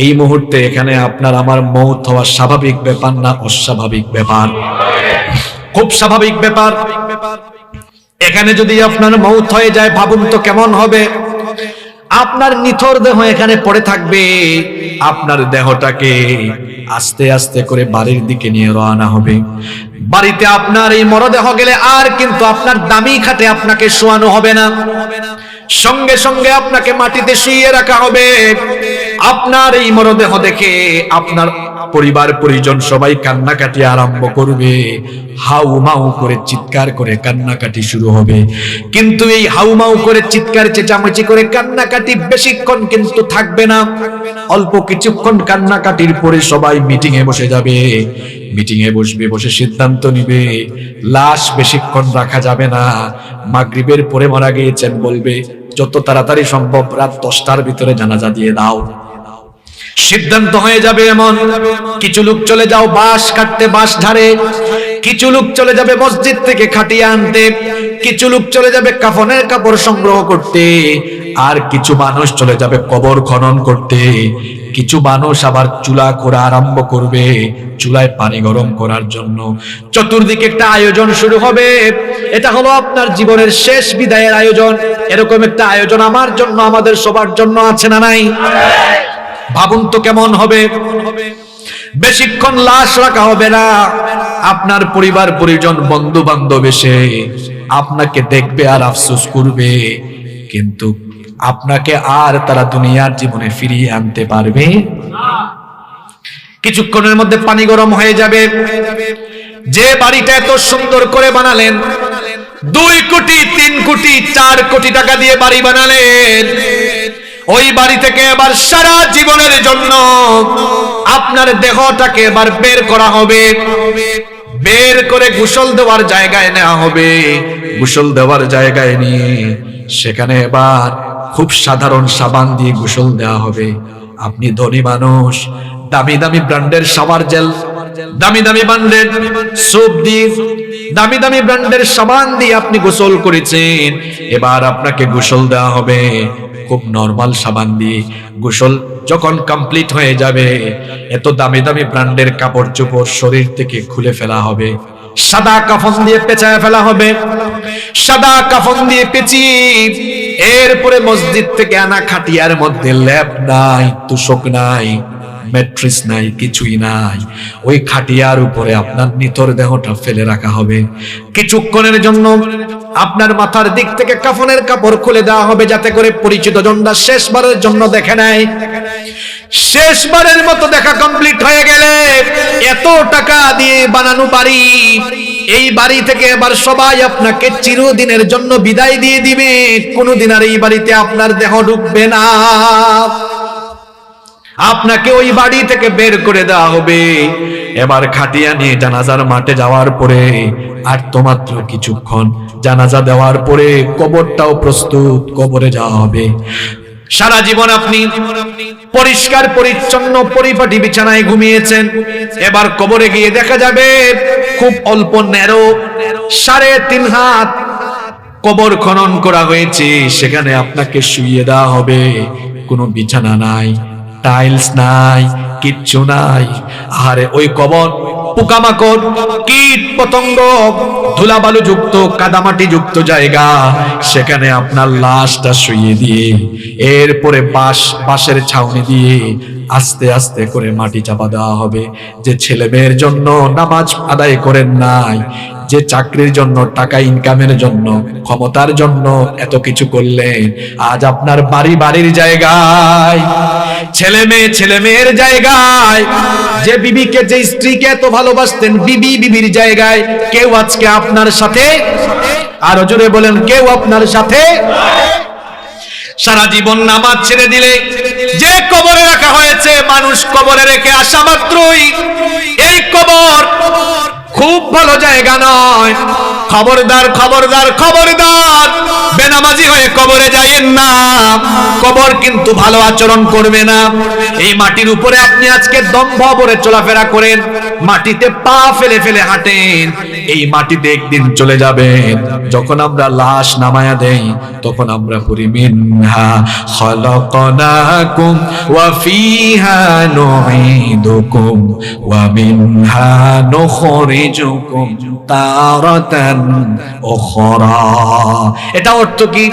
এই মুহূর্তে এখানে আপনার আমার মৌত হওয়া স্বাভাবিক ব্যাপার না অস্বাভাবিক ব্যাপার? খুব স্বাভাবিক ব্যাপার। এখানে যদি আপনার মৌত হয়ে যায়, ভাবুন তো কেমন হবে। আপনার নিথর দেহ এখানে পড়ে থাকবে, আপনার দেহটাকে আস্তে আস্তে করে বাড়ির দিকে নিয়ে রওনা হবে। বাড়িতে আপনার এই মরদেহ গেলে আর কিন্তু আপনার দামি খাটে আপনাকে শোয়ানো হবে না, সঙ্গে সঙ্গে আপনাকে মাটিতে শুইয়ে রাখা হবে। আপনার এই মরদেহ দেখে আপনার পরিবার পরিজন সবাই কান্নাকাটি আরম্ভ করবে, হাউমাউ করে চিৎকার করে কান্নাকাটি শুরু হবে। কিন্তু এই হাউমাউ করে চিৎকার চেঁচামেচি করে কান্নাকাটি বেশিক্ষণ কিন্তু থাকবে না। অল্প কিছুক্ষণ কান্নাকাটির পরে সবাই মিটিং এ বসে যাবে। মিটিং এ বসবে, বসে সিদ্ধান্ত নিবে লাশ বেশিক্ষণ রাখা যাবে না। মাগরিবের পরে মারা গিয়েছেন বলবে, যত তাড়াতাড়ি সম্ভব রাত 10টার ভিতরে জানাজা দিয়ে দাও। সিদ্ধান্ত হয়ে যাবে এমন। কিছু লোক চলে যাও বাঁশ কাটতে, বাঁশ ঝাড়ে। কিছু লোক চলে যাবে মসজিদ থেকে খাটিয়ে আনতে। কিছু লোক চলে যাবে কাফনের কাপড় সংগ্রহ করতে। আর কিছু মানুষ চলে যাবে কবর খনন করতে। কিছু মানুষ আবার চুলা খোঁড়া আরম্ভ করবে, চুলায় পানি গরম করার জন্য। চতুর্দিকে একটা আয়োজন শুরু হবে। এটা হলো আপনার জীবনের শেষ বিদায়ের আয়োজন। এরকম একটা আয়োজন আমার জন্য, আমাদের সবার জন্য আছে না নাই? ভাবুন তো কেমন হবে। বেশিক্ষণ লাশ রাখা হবে না। আপনার পরিবার পরিজন বন্ধু বান্ধব এসে আপনাকে দেখবে আর আফসোস করবে, কিন্তু আপনাকে আর তারা দুনিয়ার জীবনে ফিরিয়ে আনতে পারবে না। কিছুক্ষণের মধ্যে পানি গরম হয়ে যাবে। যে বাড়িটা এত সুন্দর করে বানালেন, 2 কোটি 3 কোটি 4 কোটি টাকা দিয়ে বাড়ি বানালেন, ওই বাড়ি থেকে এবার সারা জীবনের জন্য আপনার দেহটাকে এবার বের করা হবে। বের করে গোসল দেওয়ার জায়গায় নেওয়া হবে। গোসল দেওয়ার জায়গায় নিয়ে সেখানে এবার খুব সাধারণ সাবান দিয়ে গোসল দেওয়া হবে। আপনি ধনী মানুষ, দামি দামি ব্র্যান্ডের শাওয়ার জেল, দামি দামি ব্র্যান্ডের সোপ দিয়ে, দামি দামি ব্র্যান্ডের সাবান দিয়ে আপনি গোসল করেছেন। এবার আপনাকে গোসল দেওয়া হবে খুব নরমাল সাবান দিয়ে। গোসল যখন কমপ্লিট হয়ে যাবে, এত দামি দামি ব্র্যান্ডের কাপড় চোপড় শরীর থেকে খুলে ফেলা হবে, সাদা কাফন দিয়ে পেঁচায় ফেলা হবে। সাদা কাফন দিয়ে পেঁচিয়ে এরপরে মসজিদ থেকে আনা খাটিয়ার মধ্যে ল্যাপ নাই, তুষক নাই, ম্যাট্রেস নাই, কিছুই নাই। ওই খাটিয়ার উপরে আপনার নিথর দেহটা ফেলে রাখা হবে। কিছুক্ষণের জন্য আপনার মাথার দিক থেকে কাফনের কাপড় খুলে দেওয়া হবে, যাতে করে পরিচিত জনরা শেষবারের জন্য দেখে নেয়। শেষবারের মতো দেখা কমপ্লিট হয়ে গেলে এত টাকা দিয়ে বানানো বাড়ি, এই বাড়ি থেকে এবার সবাই আপনাকে চিরদিনের জন্য বিদায় দিয়ে দিবে। কোনোদিন আর এই বাড়িতে আপনার দেহ ঢুকবে না। আপনাকে ওই বাড়ি থেকে বের করে দেওয়া হবে। এবার খাটিয়া নিয়ে জানাজার মাঠে যাওয়ার পরে আর তো মাত্র কিছুক্ষণ, জানাজা দেওয়ার পরে কবরটাও প্রস্তুত, কবরে যাওয়া হবে। সারা জীবন আপনি পরিষ্কার পরিচ্ছন্ন পরিপাটি বিছানায় ঘুমিয়েছেন। এবার কবরে গিয়ে দেখা যাবে খুব অল্প ন্যারো 3.5 হাত কবর খনন করা হয়েছে। সেখানে আপনাকে শুইয়ে দেওয়া হবে। কোনো বিছানা নাই, টাইলস নাই, কিচ্ছু নাই। আরে ওই কবর পোকামাকড়, কীট পতঙ্গ, ধুলাবালু যুক্ত, কাদামাটি যুক্ত জায়গা। সেখানে আপনার লাশটা শুইয়ে দিয়ে এরপরে বাঁশের ছাউনি দিয়ে আস্তে আস্তে করে মাটি চাপা দেওয়া হবে। যে ছেলে মেয়ের জন্য নামাজ আদায় করেন নাই, যে চাকরির জন্য, টাকা ইনকামের জন্য, ক্ষমতার জন্য এত কিছু করলেন, আজ আপনার বাড়ির জায়গায়, ছেলে মেয়ের জায়গায়, যে বিবিকে, যে স্ত্রীকে এত ভালোবাসতেন, বিবির জায়গায় কেউ আজকে আপনার সাথে, আরো জোরে বলেন, কেউ আপনার সাথে। সারা জীবন নামাজ ছেড়ে দিলে যে কবরে রাখা হয়েছে, মানুষ কবরে রেখে আসা মাত্রই এই কবর খুব ভালো জায়গা নয়। খবরদার খবরদার খবরদার, বেনামাজি হয়ে কবরে যাইয়েন না। কবর কিন্তু ভালো আচরণ করবে না। এই মাটির উপরে আপনি আজকে দম্ভ ভরে চলাফেরা করেন, মাটিতে পা ফেলে ফেলে হাঁটেন, এই মাটিতে একদিন চলে যাবেন। যখন আমরা লাশ নামায়া দেই তখন আমরা পড়ি মিনহা খালাকনাকুম ওয়া ফিহা নুঈদুকুম ওয়া মিনহা নুখরিজুকুম তারাতান উখরা। এটা অর্থ কি?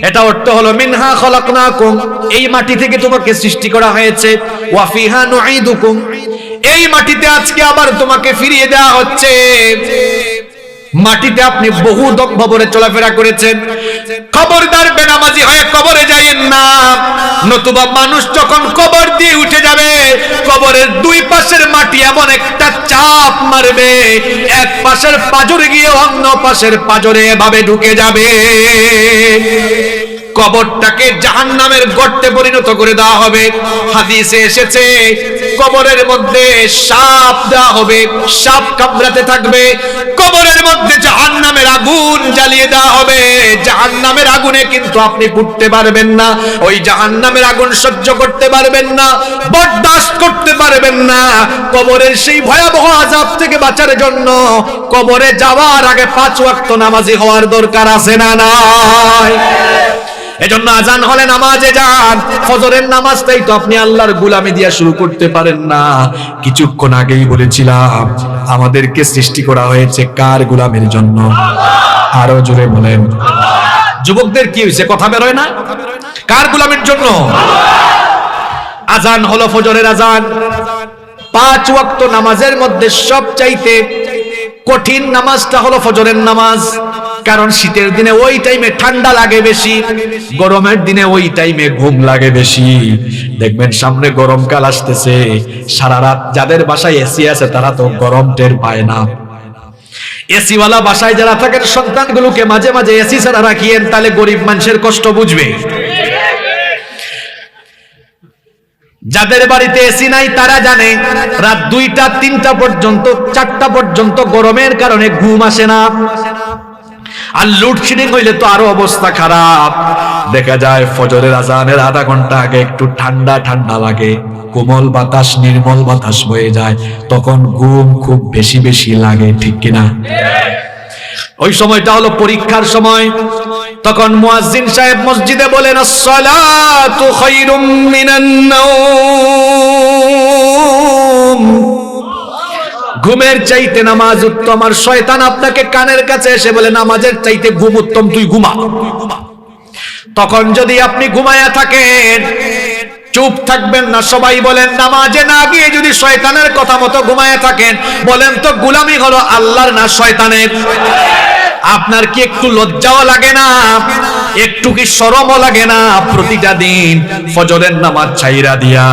এটা অর্থ হলো মিনহা খালাকনাকুম, এই মাটি থেকে তোমাকে সৃষ্টি করা হয়েছে, ওয়া ফিহা নুঈদুকুম, এই মাটিতে আজকে আবার তোমাকে ফিরিয়ে দেওয়া হচ্ছে। মাটিতে আপনি বহু দম্ভ ভরে চলাফেরা করেছেন। খবরদার বেনামাজি হয়ে কবরে যাইয়েন না, নতুবা মানুষ যখন কবর দিয়ে উঠে যাবে, কবরের দুই পাশের মাটি এমন একটা চাপ মারবে, এক পাশের পাজরে গিয়ে অন্য পাশের পাজরে এভাবে ঢুকে যাবে। কবরটাকে জাহান্নামের গর্তে পরিণত করে দেওয়া হবে। হাদিসে এসেছে কবরের মধ্যে সাপ দেওয়া হবে, সাপ কামড়াতে থাকবে। কবরের মধ্যে জাহান্নামের আগুন জ্বালিয়ে দেওয়া হবে। জাহান্নামের আগুনে কিন্তু আপনি পুড়তে পারবেন না, ওই জাহান্নামের আগুন সহ্য করতে পারবেন না, বরদাস্ত করতে পারবেন না। কবরের সেই ভয়াবহ আযাব থেকে বাঁচার জন্য কবরে যাওয়ার আগে 5 ওয়াক্ত নামাজি হওয়ার দরকার আছে না নাই? এজন্য আজান হলে নামাজে যান। ফজরের নামাজটাই তো আপনি আল্লাহর গোলামি দিয়া শুরু করতে পারেন না। কিছুক্ষণ আগেই বলেছিলাম আমাদেরকে সৃষ্টি করা হয়েছে কার গোলামির জন্য? আরো জোরে বলেন। যুবকদের কি হয়েছে, কথা বের হয় না? কার গোলামির জন্য? আজান হলো ফজরের আজান। 5 ওয়াক্ত নামাজের মধ্যে সবচাইতে কঠিন নামাজটা হলো ফজরের নামাজ। কারণ শীতের দিনে ওই টাইমে ঠান্ডা লাগে বেশি, গরমের দিনে ওই টাইমে ঘুম লাগে বেশি। দেখবেন সামনে গরমকাল আসতেছে, সারা রাত যাদের বাসায় এসি আছে তারা তো গরম টের পায় না। এসিওয়ালা বাসায় যারা থাকেন সন্তানগুলোকে মাঝে মাঝে এসি ছাড়া রাখিয়েন, তাহলে গরিব মানুষের কষ্ট বুঝবে। যাদের বাড়িতে এসি নাই তারা জানে রাত 2টা 3টা পর্যন্ত 4টা পর্যন্ত গরমের কারণে ঘুম আসে না। আর লোডশেডিং হইলে তো আরো অবস্থা খারাপ। দেখা যায় ফজরের আজানের আধা ঘন্টা আগে একটু ঠান্ডা ঠান্ডা লাগে, কোমল বাতাস নির্মল বাতাস বয়ে যায়, তখন ঘুম খুব বেশি বেশি লাগে, ঠিক কিনা? ওই সময়টা হলো পরীক্ষার সময়। তখন মুয়াজ্জিন সাহেব মসজিদে বলেন আসসালাতু খায়রুম মিনান নাওম, ঘুমের চাইতে নামাজ উত্তম। আর শয়তান আপনাকে কানের কাছে এসে বলে নামাজের চাইতে ঘুম উত্তম, তুই ঘুমা। তখন যদি আপনি ঘুমায়া থাকেন চুপ থাকবেন না। সবাই বলেন নামাজে না গিয়ে যদি শয়তানের কথা মতো ঘুমায়া থাকেন, বলেন তো গোলামি হলো আল্লাহর না শয়তানের? আপনার কি একটু লজ্জাও লাগে না? একটু কি শরমও লাগে না? প্রতিটা দিন ফজরের নামাজ ছাইরা দিয়া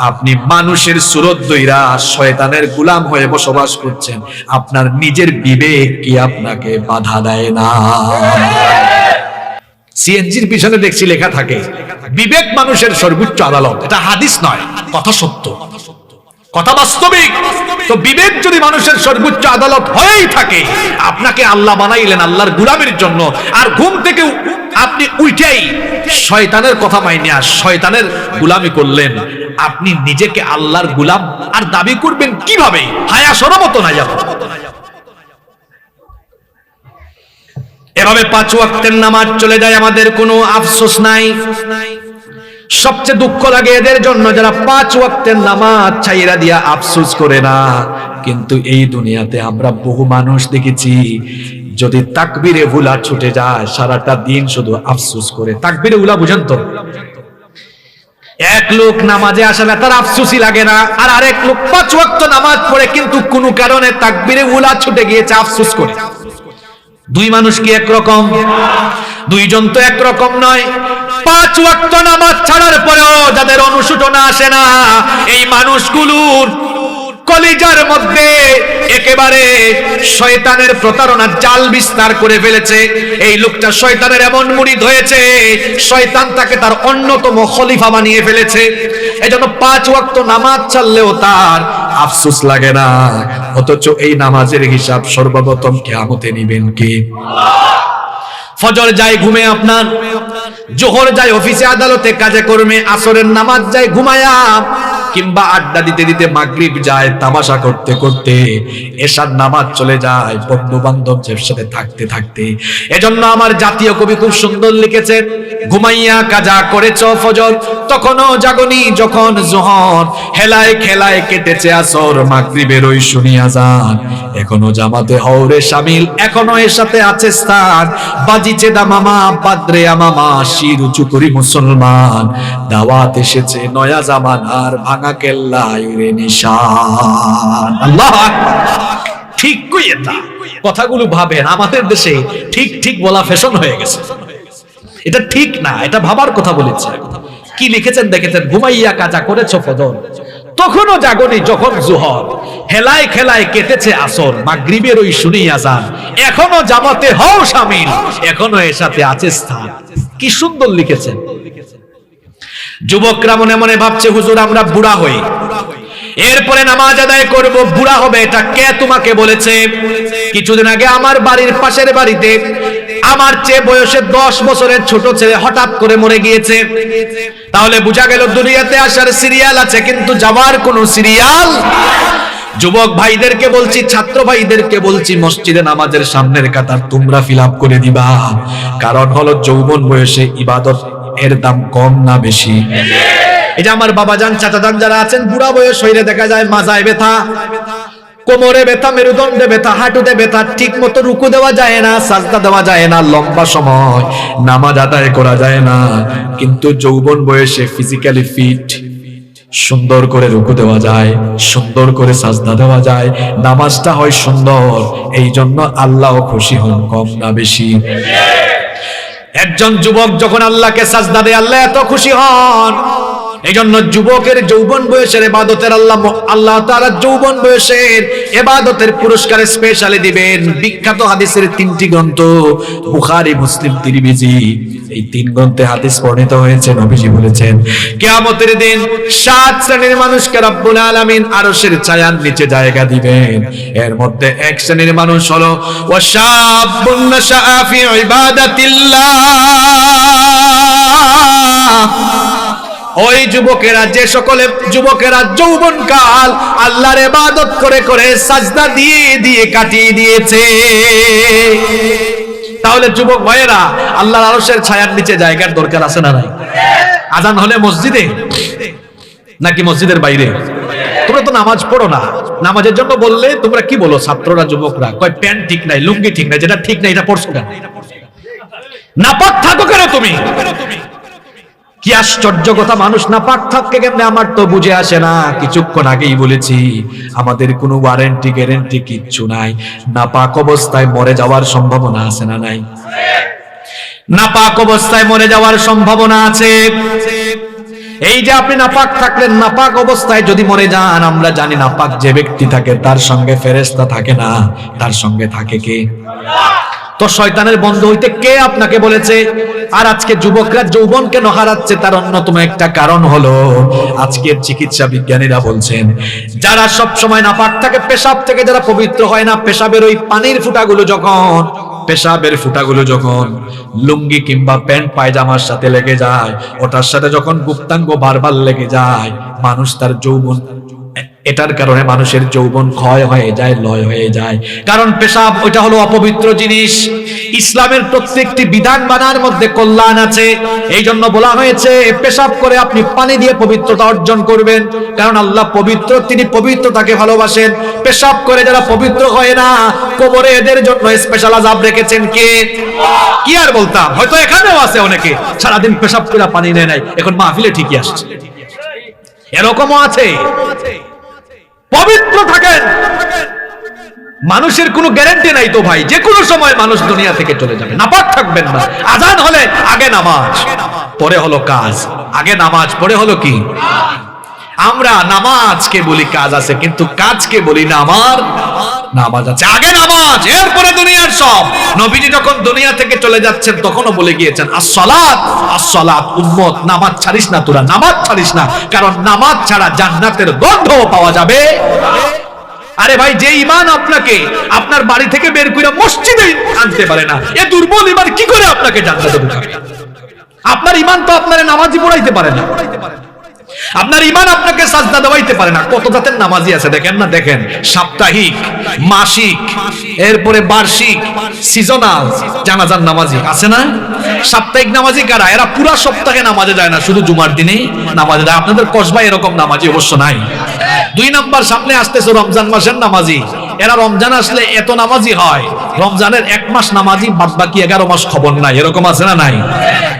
আপনি মানুষের সুরত দইরা শয়তানের গোলাম হয়ে বসবাস করছেন। আপনার নিজের বিবেক কি আপনাকে বাধা দেয় না? সিএনজির পিছনে দেখছি লেখা থাকে বিবেক মানুষের সর্বোচ্চ আদালত। এটা হাদিস নয়, কথা সত্য, কথা বাস্তবিক। তো বিবেক যদি মানুষের সর্বোচ্চ আদালত হয়েই থাকে, আপনাকে আল্লাহ বানাইলেন আল্লাহর গোলামের জন্য, আর ঘুম থেকে আপনি উঠেই শয়তানের কথা মাইনিয়া শয়তানের গোলামি করলেন, আপনি নিজেকে আল্লাহর গোলাম আর দাবি করবেন কিভাবে? হায়া শরমতো না যাবে। এভাবে 5 ওয়াক্তের নামাজ চলে যায়, আমাদের কোনো আফসোস নাই। সবচেয়ে দুঃখ লাগে এদের জন্য যারা 5 ওয়াক্তের নামাজ ছাইরা দিয়া আফসোস করে না। কিন্তু এই দুনিয়াতে আমরা বহু মানুষ দেখেছি যদি তাকবীরে উলা ছুটে যায় সারাটা দিন শুধু আফসোস করে। তাকবীরে উলা বুঝেন তো? এক লোক নামাজে আসলে তার আফসোসই লাগে না, আর আরেক লোক 5 ওয়াক্ত নামাজ পড়ে কিন্তু কোনো কারণে তাকবীরে উলা ছুটে গিয়েছে, আফসোস করে। দুই মানুষ কি একরকম? দুইজন তো একরকম নয়। 5 ওয়াক্ত নামাজ ছাড়ার পরেও যাদের অনুশোচনা আসে না, এই মানুষগুলোর কলিজার মধ্যে একেবারে শয়তানের প্রতারণার জাল বিস্তার করে ফেলেছে। এই লোকটা শয়তানের এমন মুরিদ হয়েছে, শয়তান তাকে তার অন্যতম খলিফা বানিয়ে ফেলেছে। এজন্য 5 ওয়াক্ত নামাজ ছাড়লেও তার আফসোস লাগে না, অথচ এই নামাজের হিসাব সর্বপ্রথম কিয়ামতে নিবেন কে? ফজর যায় ঘুমে আপনার, জোহর যায় অফিসে আদালতে কাজে কর্মে, আসরের নামাজ যায় ঘুমায়া, কিংবা আড্ডা দিতে দিতে মাগরিব যায় তামাশা করতে করতে, এশার নামাজ চলে যায় বন্ধু বান্ধবদের সাথে থাকতে থাকতে। এজন্য আমার জাতীয় কবি খুব সুন্দর লিখেছেন, ঘুমাইয়া কাজা করেছ ফজর, তখনও জাগনি যখন জোহর, হেলায় খেলায় কেটেছে আসর, মাগরিবের ওই শুনিয়া যান, এখনো জামাতে হওরে শামিল, এখনো এর সাথে আছে স্থান, বাজিছে দামামা বাদরে আমামা, শির উঁচু করি মুসলমান, দাওয়াত এসেছে নয়া জামানার, ভাঙা কেল্লায় রে নিশান। আল্লাহু আকবার। ঠিক কই এটা, কথাগুলো ভাবেন, আমাদের দেশে ঠিক ঠিক বলা ফ্যাশন হয়ে গেছে। এটা ঠিক না, এটা ভাবার কথা বলেছে। কি লিখেছেন দেখেছেন, ঘুমাইয়া কাজা করেছো ফজর, তখনও জাগনি যখন জোহর, হেলায় খেলায় কেটেছে আসর, মাগরিবের ওই শুনিয়া যান, এখনো জামাতে হও শামিল, এখনো এর সাথে আছে স্থান। কি সুন্দর লিখেছেন। যুবকরা মনে মনে ভাবছে, হুজুর আমরা বুড়া হই, এরপরে নামাজ আদায় করব, বুড়া হবে, এটা কে তোমাকে বলেছে? কিছুদিন আগে আমার বাড়ির পাশের বাড়িতে আমার চেয়ে বয়সে 10 বছরের ছোট ছেলে হঠাৎ করে মরে গিয়েছে। তাহলে বোঝা গেল দুনিয়াতে আসার সিরিয়াল আছে, কিন্তু যাওয়ার কোনো সিরিয়াল। যুবক ভাইদেরকে বলছি, ছাত্র ভাইদেরকে বলছি, মসজিদে নামাজের সামনের কাতার তোমরা ফিল আপ করে দিবা। কারণ হলো যৌবন বয়সে ইবাদত এর দাম কম না বেশি? এই যে আমার বাবাজান চাচাজান যারা আছেন, বুড়া বয়স হইলে দেখা যায় মাজায় ব্যথা, কোমরে ব্যথা, মেরুদণ্ডে ব্যথা, হাঁটুতে ব্যথা, ঠিক মতো রুকু দেওয়া যায় না, সাজদা দেওয়া যায় না, লম্বা সময় নামাজ আদায় করা যায় না। কিন্তু যৌবন বয়সে ফিজিক্যালি ফিট, সুন্দর করে রুকু দেওয়া যায়, সুন্দর করে সাজদা দেওয়া যায়, নামাজটা হয় সুন্দর। এই জন্য আল্লাহ খুশি হন, কম না বেশি? একজন যুবক যখন আল্লাহকে সাজদা দেয়, আল্লাহ এত খুশি হন। এই জন্য যুবকের যৌবন বয়সের ইবাদতের আল্লাহ তাআলা যৌবন বয়সের ইবাদতের পুরস্কার স্পেশালি দিবেন। বিখ্যাত হাদিসের 3টি গ্রন্থ বুখারী, মুসলিম, তিরমিজি, এই 3 গ্রন্থে হাদিস বর্ণিত হয়েছে। নবীজি বলেছেন, কিয়ামতের দিন 7 শ্রেণীর মানুষকে রব্বুল আলামিন আরশের ছায়ার নিচে জায়গা দিবেন। এর মধ্যে এক শ্রেণীর মানুষ হলো ওয়াশাবুন নাশআ ফি ইবাদাতিল্লাহ। ওই যুবকেরা, যে সকলে যুবকেরা যৌবন কাল আল্লাহর ইবাদত করে করে সাজদা দিয়ে দিয়ে কাটিয়ে দিয়েছে। তাহলে যুবক ভাইয়েরা, আল্লাহর আরশের ছায়ার নিচে জায়গার দরকার আছে না নাই? আজান হলে মসজিদে নাকি মসজিদের বাইরে? তোমরা তো নামাজ পড়ো না, নামাজের জন্য বললে তোমরা কি বলো? ছাত্ররা, যুবকরা কয় প্যান্ট ঠিক নাই, লুঙ্গি ঠিক নাই, যেটা ঠিক নাই এটা পড়ছো কেন? নাপাক থাকো কেন তুমি? কি আশ্চর্য কথা, মানুষ নাপাক থাকে কেমনে আমার তো বুঝে আসে না। কিছুক্ষণ আগেই বলেছি, আমাদের কোনো ওয়ারেন্টি গ্যারেন্টি কিচ্ছু নাই। নাপাক অবস্থায় মরে যাওয়ার সম্ভাবনা আছে না নাই? নাপাক অবস্থায় মরে যাওয়ার সম্ভাবনা আছে। এই যে আপনি নাপাক থাকলেন, নাপাক অবস্থায় যদি মরে যান, আমরা জানি নাপাক যে ব্যক্তি থাকে তার সঙ্গে ফেরেশতা থাকে না, তার সঙ্গে থাকে কে? তো শয়তানের বন্ধু হইতে কে আপনাকে বলেছে? আর আজকে যুবকরা যৌবন কেন হারাচ্ছে, তার অন্যতম একটা কারণ হলো, আজকের চিকিৎসা বিজ্ঞানীরা বলছেন, যারা সব সময় নাপাক থাকে, পেশাব থেকে যারা পবিত্র হয় না, পেশাবের ওই পানির ফুটাগুলো যখন লুঙ্গি কিংবা প্যান্ট পায়জামার সাথে লেগে যায়, ওটার সাথে যখন গুপ্তাঙ্গ বারবার লেগে যায়, মানুষ তার যৌবন, এটার কারণে মানুষের যৌবন ক্ষয় হয়ে যায়, লয় হয়ে যায়। কারণ পেশাব ওইটা হলো অপবিত্র জিনিস। ইসলামের প্রত্যেকটি বিধান মানার মধ্যে কল্যাণ আছে। এই জন্য বলা হয়েছে, পেশাব করে আপনি পানি দিয়ে পবিত্রতা অর্জন করবেন, কারণ আল্লাহ পবিত্র, তিনি পবিত্রতাকে ভালোবাসেন। পেশাব করে যারা পবিত্র হয় না, কবরে এদের জন্য স্পেশাল আযাব রেখেছেন কে? কি আর বলতাম, হয়তো এখানেও আছে অনেকে সারাদিন পেশাব করে পানি নেয় নাই, এখন মাহফিলে ঠিকই আসছে, এরকমও আছে। পবিত্র থাকেন, মানুষের কোনো গ্যারান্টি নাই তো ভাই, যে কোনো সময় মানুষ দুনিয়া থেকে চলে যাবে। নাপাক থাকবেন না। আজান হলে আগে নামাজ, পরে হলো কাজ। আগে নামাজ, পরে হলো কি? আমরা নামাজকে বলি কাজ আছে, কিন্তু কাজকে বলি না আমার নামাজ আছে। আগে নামাজ, এরপরে দুনিয়ার সব। নবীজি যখন দুনিয়া থেকে চলে যাচ্ছেন তখনও বলে গিয়েছেন আসসালাত আসসালাত, উম্মত নামাজ ছাড়িস না, তোরা নামাজ ছাড়িস না, কারণ নামাজ ছাড়া জান্নাতের গন্ধ পাওয়া যাবে। আরে ভাই, যে ঈমান আপনাকে আপনার বাড়ি থেকে বের করে মসজিদে আনতে পারে না, এ দুর্বল ঈমান কি করে আপনাকে জান্নাতে ঢুকাবে? আপনার ঈমান তো আপনার নামাজি পড়াইতে পারে না, আপনার ঈমান আপনাকে সাজদা দেওয়াইতে পারে না। কত জাতের নামাজি আছে দেখেন না, দেখেন সাপ্তাহিক, মাসিক, এরপরে বার্ষিক, সিজনাল জানাজার নামাজি আছে না? সাপ্তাহিক নামাজি কারা? এরা পুরো সপ্তাহে নামাজে যায় না, শুধু জুমার দিনে নামাজে যায়। আপনাদের কসবায় এরকম নামাজি অবশ্য নাই। 2 নাম্বার, সামনে আসতেছে রমজান মাসের নামাজি। এরা রমজান আসলে এত নামাজি হয়, রমজানের 1 মাস নামাজি, বাদ বাকি 11 মাস খবর নাই। এরকম আছে না নাই?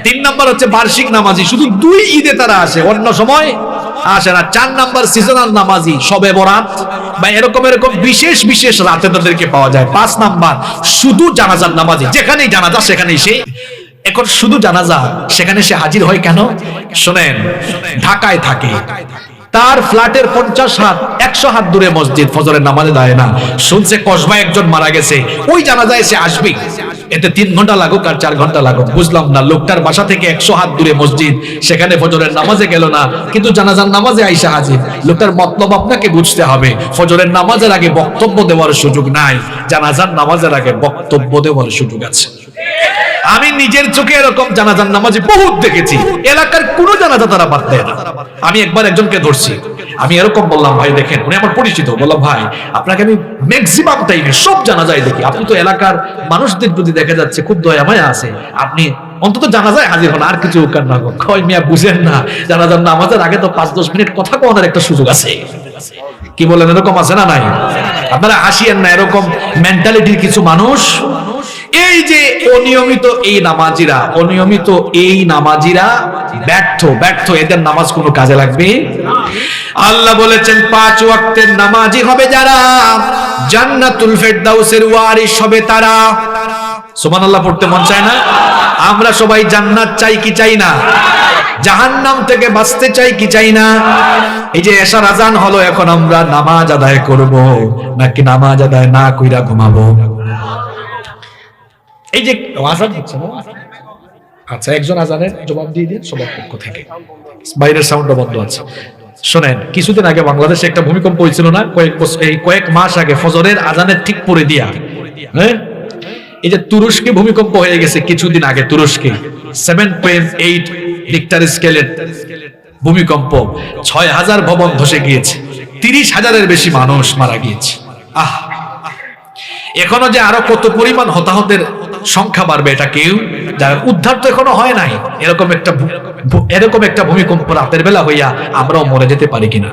3 নাম্বার হচ্ছে বার্ষিক নামাজি, শুধু 2 ঈদে তারা আসে, অন্য সময় আসে না। 4 নাম্বার সিজনাল নামাজি, শবে বরাত বা এরকম বিশেষ বিশেষ রাতে তাদেরকে পাওয়া যায়। 5 নাম্বার শুধু জানাজার নামাজি, যেখানেই জানাজা সেখানেই সে। এখন শুধু জানাজা, সেখানে সে হাজির হয় কেন? শোনেন, ঢাকায় থাকে, তার ফ্ল্যাটের 50 হাত 100 হাত দূরে মসজিদ, ফজরের নামাজে দাঁড়ায় না। শুনছে কসবায় একজন মারা গেছে, ওই জানাজায় সে আসবে। এতে 3 ঘন্টা লাগুক আর 4 ঘন্টা লাগুক, বুঝলাম না। লোকটার বাসা থেকে 100 হাত দূরে মসজিদ, সেখানে ফজরের নামাজে গেল না, কিন্তু জানাজার নামাজে আইসা হাজির। লোকটার মতলব আপনাকে বুঝতে হবে। ফজরের নামাজের আগে বক্তব্য দেওয়ার সুযোগ নাই, জানাজার নামাজের আগে বক্তব্য দেওয়ার সুযোগ আছে। আমি নিজের চোখে এরকম জানাজার নামাজি বহুত দেখেছি, এলাকার কোন জানাজা তারা বাদ দেয় না। আমি একবার একজনকে ধরছি, আমি এরকম বললাম, ভাই দেখেন, উনি আমার পরিচিত, বললাম ভাই আপনাকে আমি ম্যাক্সিমাম টাইমে সব জানাজায় দেখি, আপনি তো এলাকার মানুষদের প্রতি দেখা যাচ্ছে খুব দয়া মায়া আছে, আপনি অন্তত জানাজায় হাজির হন, আর কিছু কার না। কয় মিয়া বুঝেন না, জানাজার নামাজের আগে তো 5-10 মিনিট কথা কওয়ার একটা সুযোগ আছে। কি বলেন, এরকম আছে না নাই? আপনারা হাসিয়েন না, এরকম মেন্টালিটির কিছু মানুষ। এই যে অনিয়মিত এই নামাজিরা ব্যর্থ, এদের নামাজ কোনো কাজে লাগবে। আল্লাহ বলেছেন 5 ওয়াক্তের নামাজি হবে যারা, জান্নাতুল ফেরদাউসের ওয়ারিস হবে তারা। সুবহানাল্লাহ পড়তে মন চায় না? আমরা সবাই জান্নাত চাই কি চাই না? জাহান্নাম থেকে বাঁচতে চাই কি চাই না? এই যে এশার আজান হলো, এখন আমরা নামাজ আদায় করব নাকি নামাজ আদায় না কইরা ঘুমাবো? এই যে আজান হচ্ছে না, আচ্ছা একজন আজানের জবাব দিয়ে দিন সবার পক্ষ থেকে। বাইরের সাউন্ডটা বন্ধ আছে। শোনেন, কিছুদিন আগে বাংলাদেশে একটা ভূমিকম্প হয়েছিল না, কয়েক মাস আগে, ফজরের আজানের ঠিক পরে দিয়া। হ্যাঁ, এই যে তুরস্কে ভূমিকম্প হয়ে গেছে কিছুদিন আগে, তুরস্কে 7.8 রিক্টার স্কেলের ভূমিকম্প, 6000 ভবন ধসে গিয়েছে, 30,000-এর বেশি মানুষ মারা গিয়েছে। এখনো যে আরো কত পরিমাণ হতাহতের সংখ্যা বাড়বে এটা কেউ যারা উদ্ধার তো এখনো হয় নাই। এরকম একটা ভূমিকম্প রাতের বেলা হইয়া আমরাও মরে যেতে পারি কিনা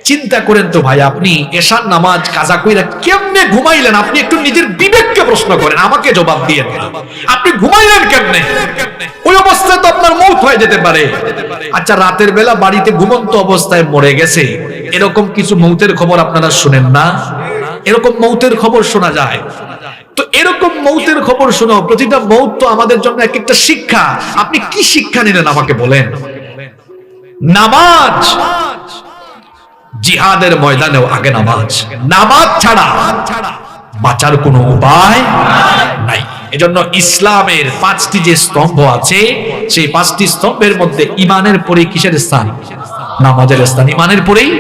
চিন্তা করেন তো ভাই। আপনি এশার নামাজ কাজা কইরা কেমনে ঘুমাইলেন? আপনি একটু নিজের বিবেককে প্রশ্ন করেন, আমাকে জবাব দিয়েন। আপনি ঘুমাইলেন কেমনে? ওই অবস্থায় তো আপনার মৌত হয়ে যেতে পারে। আচ্ছা, রাতের বেলা বাড়িতে ঘুমন্ত অবস্থায় মরে গেছে, এরকম কিছু মৌতের খবর আপনারা শুনেন না? এরকম মৌতের খবর শোনা যায়। তো এরকম মৌতের খবর শোনো, প্রতিটা মৌত তো আমাদের জন্য এক একটা শিক্ষা। আপনি কি শিক্ষা নিলেন আমাকে বলেন? নামাজ, জিহাদের ময়দানেও আগে নামাজ ছাড়া বাঁচার কোনো উপায় নাই। এজন্য ইসলামের 5টি যে স্তম্ভ আছে, সেই 5টি স্তম্ভের মধ্যে ইমানের পরে কিসের স্থান? নামাজের স্থান। ইমানের পরেই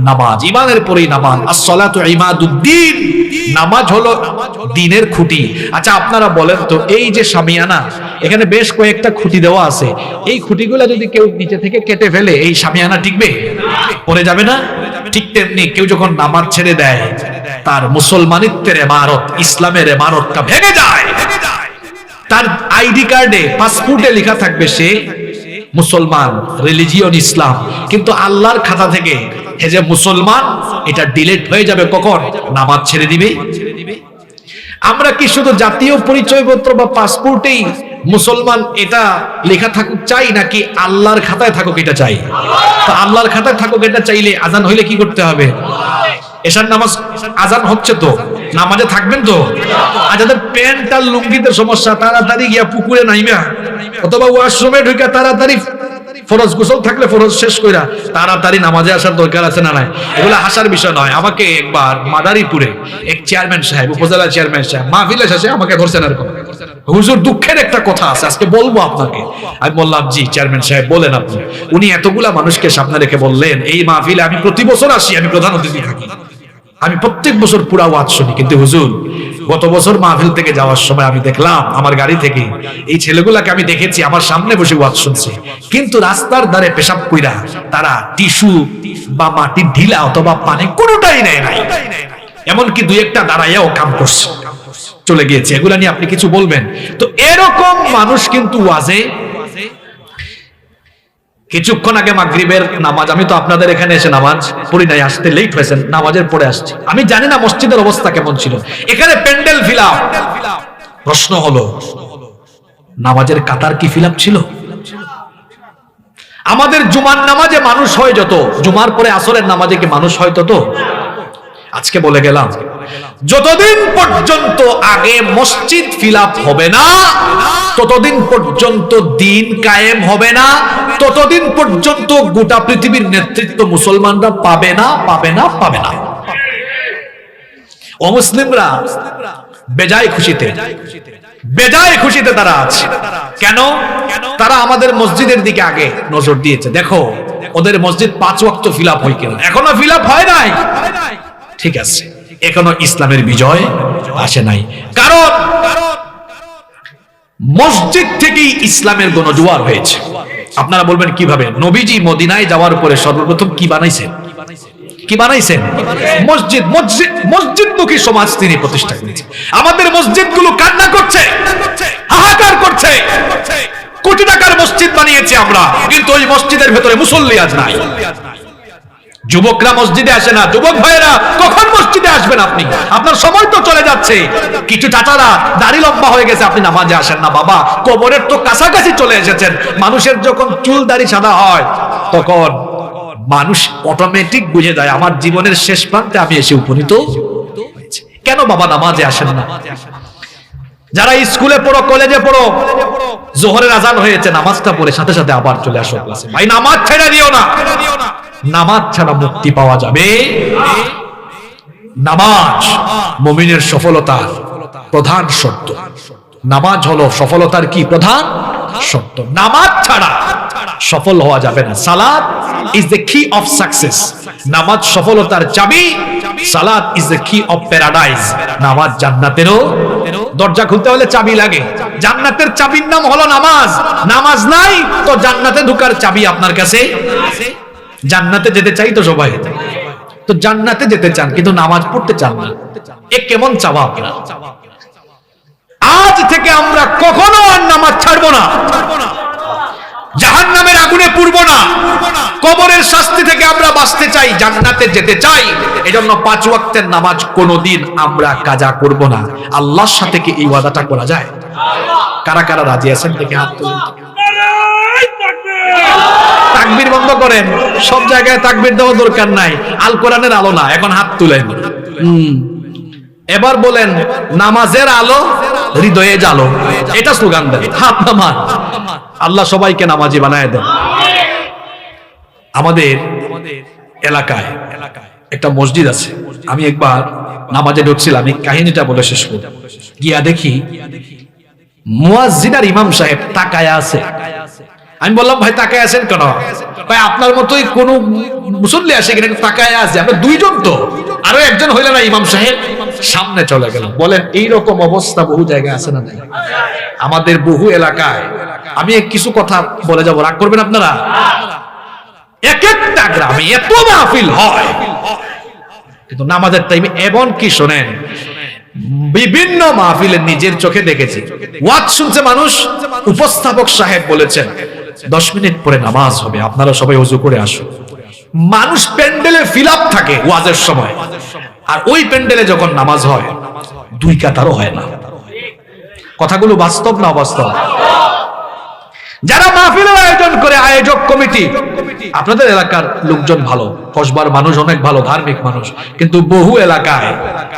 নামাজ, ইমানের পরেই নামাজ। আসসালাতু ইমাদুদ্দিন, নামাজ হলো দ্বীনের খুঁটি। আচ্ছা আপনারা বলেন তো, এই যে শামিয়ানা, এখানে বেশ কয়েকটা খুঁটি দেওয়া আছে, এই খুঁটিগুলো যদি কেউ নিচে থেকে কেটে ফেলে, এই শামিয়ানা টিকবে? পড়ে যাবে না? ঠিক তেমনি কেউ যখন নামাজ ছেড়ে দেয়, তার মুসলমানিত্বের ইমারত, ইসলামের ইমারতটা ভেঙে যায়। তার আইডি কার্ডে, পাসপোর্টে লেখা থাকবে সে মুসলমান, রিলিজিয়ন ইসলাম, কিন্তু আল্লাহর খাতা থেকে এই যে মুসলমান, এটা ডিলিট হয়ে যাবে কখন? নামাজ ছেড়ে দিবে। আমরা কি শুধু জাতীয় পরিচয়পত্র বা পাসপোর্টেই মুসলমান এটা লেখা থাকুক চাই, নাকি আল্লাহর খাতায় থাকুক এটা চাই? তো আল্লাহর খাতায় থাকুক এটা চাইলে আজান হইলে কি করতে হবে? এশার নামাজ আজান হচ্ছে তো, নামাজে থাকবেন তো? আর যাদের প্যান্ট আর লুঙ্গিতে সমস্যা, তাড়াতাড়ি গিয়া পুকুরে নাইবা অথবা ওয়াশরুমে ঢুকে তাড়াতাড়ি ফরজ গোসল থাকলে ফরজ শেষ কইরা তাড়াতাড়ি নামাজে আসার দরকার আছে না নাই? এগুলো হাসার বিষয় নয়। আমাকে একবার মাদারীপুরে এক চেয়ারম্যান সাহেব, উপজেলা চেয়ারম্যান সাহেব মাহফিলে শেষে আমাকে ধরছেন এরকম, হুজুর দুঃখের একটা কথা আছে আজকে বলবো আপনাকে। আমি বললাম জি চেয়ারম্যান সাহেব বলেন আপনি। উনি এতগুলা মানুষকে সামনে রেখে বললেন, এই মাহফিলে আমি প্রতি বছর আসি, আমি প্রধান অতিথি থাকি, আমি প্রত্যেক বছর পুরা ওয়াজ শুনি, কিন্তু হুজুর গত বছর মাহফিল থেকে যাওয়ার সময় আমি দেখলাম আমার গাড়ি থেকে এই ছেলেগুলাকে আমি দেখেছি আমার সামনে বসে ওয়াজ শুনছে, কিন্তু রাস্তার ধারে পেশাব কইরা তারা টিস্যু বা মাটির ঢিলা অথবা পানি কোনোটাই নেয় নাই, এমনকি দুই একটা দাঁড়াইয়াও কাম করছে, চলে গিয়েছে। এগুলা নিয়ে আপনি কিছু বলবেন? তো এরকম মানুষ কিন্তু ওয়াজে। কিছুক্ষণ আগে মাগরিবের নামাজ, আমি তো আপনাদের এখানে এসে নামাজ পড়ি নাই, আসতে লেট হয়েছে, নামাজের পরে আসছি। আমি জানি না মসজিদের অবস্থা কেমন ছিল, এখানে প্যান্ডেল ফিল আপ। প্রশ্ন হলো নামাজের কাতার কি ফিল আপ ছিল? আমাদের জুমার নামাজে মানুষ হয় যত, জুমার পরে আসরের নামাজে কি মানুষ হয় তত? আজকে বলে গেলাম যতদিন পর্যন্ত আগে মসজিদ ফিল আপ হবে না, ততদিন পর্যন্ত দিন কায়েম হবে না, ততদিন পর্যন্ত গোটা পৃথিবীর নেতৃত্ব মুসলমানরা পাবে না, পাবে না, পাবে না। অমুসলিমরা বেজায় খুশিতে তারা আছে। কেন? তারা আমাদের মসজিদের দিকে আগে নজর দিয়েছে। দেখো ওদের মসজিদ 5 ওয়াক্ত ফিল আপ হয় কিনা। এখনো ফিল আপ হয় নাই, ঠিক আছে, এখনো ইসলামের বিজয় আসে নাই। কারণ মসজিদ থেকেই ইসলামের গণজোয়ার হয়েছে। আপনারা বলবেন কিভাবে? নবীজি মদিনায় যাওয়ার পরে সর্বপ্রথম কি বানাইছেন? মসজিদ। মসজিদমুখী সমাজ তিনি প্রতিষ্ঠা করেছেন। আমাদের মসজিদগুলো কান্না করছে, হাহাকার করছে। কোটি টাকার মসজিদ বানিয়েছি আমরা, কিন্তু ওই মসজিদের ভেতরে মুসল্লি আজ নাই। যুবকরা মসজিদে আসে না। যুবক ভাইয়েরা কখন মসজিদে আসবেন আপনি? আপনার সময় তো চলে যাচ্ছে। কিছু চাচারা দাড়ি লম্বা হয়ে গেছে, আপনি নামাজে আসেন না। বাবা কবরের তো কাছাকাছি চলে এসেছেন। মানুষের যখন চুল দাড়ি সাদা হয় তখন মানুষ অটোমেটিক বুঝে যায় আমার জীবনের শেষ প্রান্তে আমি এসে উপনীত হয়েছি। কেন বাবা নামাজে আসেন না? যারা স্কুলে পড়ো, কলেজে পড়ো, জোহরের আজান হয়েছে, নামাজটা পড়ে সাথে সাথে আবার চলে আসো ক্লাসে। ভাই নামাজ ছেড়ে দিও না। নামাজ ছাড়া মুক্তি পাওয়া যাবে? নামাজ মুমিনের সফলতার প্রধান শর্ত। নামাজ হলো সফলতার কি প্রধান শর্ত। নামাজ ছাড়া সফল হওয়া যাবে না। সালাত ইজ দ্য কি অফ সাকসেস। নামাজ সফলতার চাবি। সালাত ইজ দ্য কি অফ প্যারাডাইস। নামাজ জান্নাতেরও দরজা খুলতে হলে চাবি লাগে। জান্নাতের চাবির নাম হলো নামাজ। নামাজ নাই তো জান্নাতে ঢোকার চাবি আপনার কাছে? জান্নাতে যেতে চাই তো সবাই, তো জান্নাতে যেতে চান কিন্তু নামাজ পড়তে চান না। এ কেমন চাওয়া আপনার? আজ থেকে আমরা কখনো আর নামাজ ছাড়বো না। জাহান্নামের আগুনে পুড়বো না। কবরের শাস্তি থেকে আমরা বাঁচতে চাই, জান্নাতে যেতে চাই। এজন্য 5 ওয়াক্তের নামাজ কোনোদিন আমরা কাজা করব না। আল্লাহর সাথে কি এই ওয়াদাটা করা যায়? কারা কারা রাজি আছেন দেখে হাত তুলেন। তাকবীর বন্ধ করেন। সব জায়গায় তাকবীর দেওয়া দরকার নাই, আল কোরআনের আলো না। এখন হাত তুলেন। এবার বলেন নামাজের আলো হৃদয়ে জ্বালো, এটা স্লোগান দেন। হাত নামান। আল্লাহ সবাইকে নামাজি বানায় দেন। আমাদের এলাকায় একটা মসজিদ আছে। আমি একবার নামাজে ঢুকছিলাম, এই কাহিনীটা বলে শেষ করব। গিয়া দেখি মুয়াজ্জিন আর ইমাম সাহেব তাকায়া আছে। আমি বললাম ভাই তাকায় আছেন কেন? ভাই আপনার মতোই কোন মুসল্লি আসে কিনা তাকায় আছে, আমরা দুইজন তো, আরো একজন হইল না ইমাম সাহেব। সামনে চলে গেল। বলেন এইরকম অবস্থা বহু জায়গায় আছে না নাই? আমাদের বহু এলাকায়। আমি কিছু কথা বলে যাব, রাগ করবেন আপনারা? এক একটা গ্রামে এত মাহফিল হয়, কিন্তু নামাজের টাইমে এমন কি শোনেন, বিভিন্ন মাহফিলে নিজের চোখে দেখেছি। ওয়াজ শুনছে মানুষ, উপস্থাপক সাহেব বলেছেন 10 মিনিট পরে নামাজ হবে, আপনারা সবাই ওযু করে আসুন। মানুষ প্যান্ডেলে ফিল আপ থাকে ওয়াজের সময়, আর ওই প্যান্ডেলে যখন নামাজ হয় 2 কাতারও হয় না। কথাগুলো বাস্তব না অবাস্তব? যারা মাহফিলের আয়োজন করে, আয়োজক কমিটি, আপনাদের এলাকার লোকজন ভালো, কসবার মানুষ অনেক ভালো, ধার্মিক মানুষ, কিন্তু বহু এলাকায়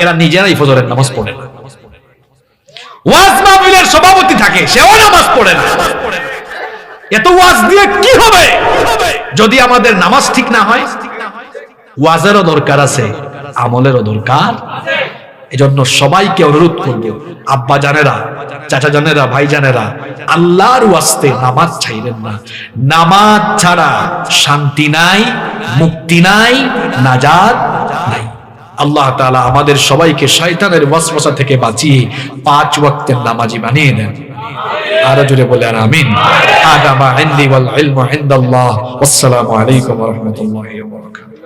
এরা নিজেরাই ফজরের নামাজ পড়ে না। ওয়াজ মাহফিলের সভাপতি থাকে, সেও নামাজ পড়ে না। এত ওয়াজ দিয়ে কি হবে যদি আমাদের নামাজ ঠিক না হয়? ওয়াজেরও দরকার আছে, আমলেরও দরকার। এজন্য সবাইকে অনুরোধ করব, আব্বা জানেরা, চাচা জানেরা, ভাই জানেরা, আল্লাহর ওয়াস্তে নামাজ ছাইরেন না। নামাজ ছাড়া শান্তি নাই, মুক্তি নাই, নাজাত নাই। আল্লাহ তাআলা আমাদের সবাইকে শয়তানের ওয়াসওয়াসা থেকে বাঁচিয়ে 5 ওয়াক্তের নামাজি বানিয়ে দেন। আরো জোরে বলে আমিন। আদা মা ইনদি ওয়াল ইলমু ইনদাল্লাহ। আসসালামু আলাইকুম ওয়া রাহমাতুল্লাহি ওয়া বারাকাতুহু।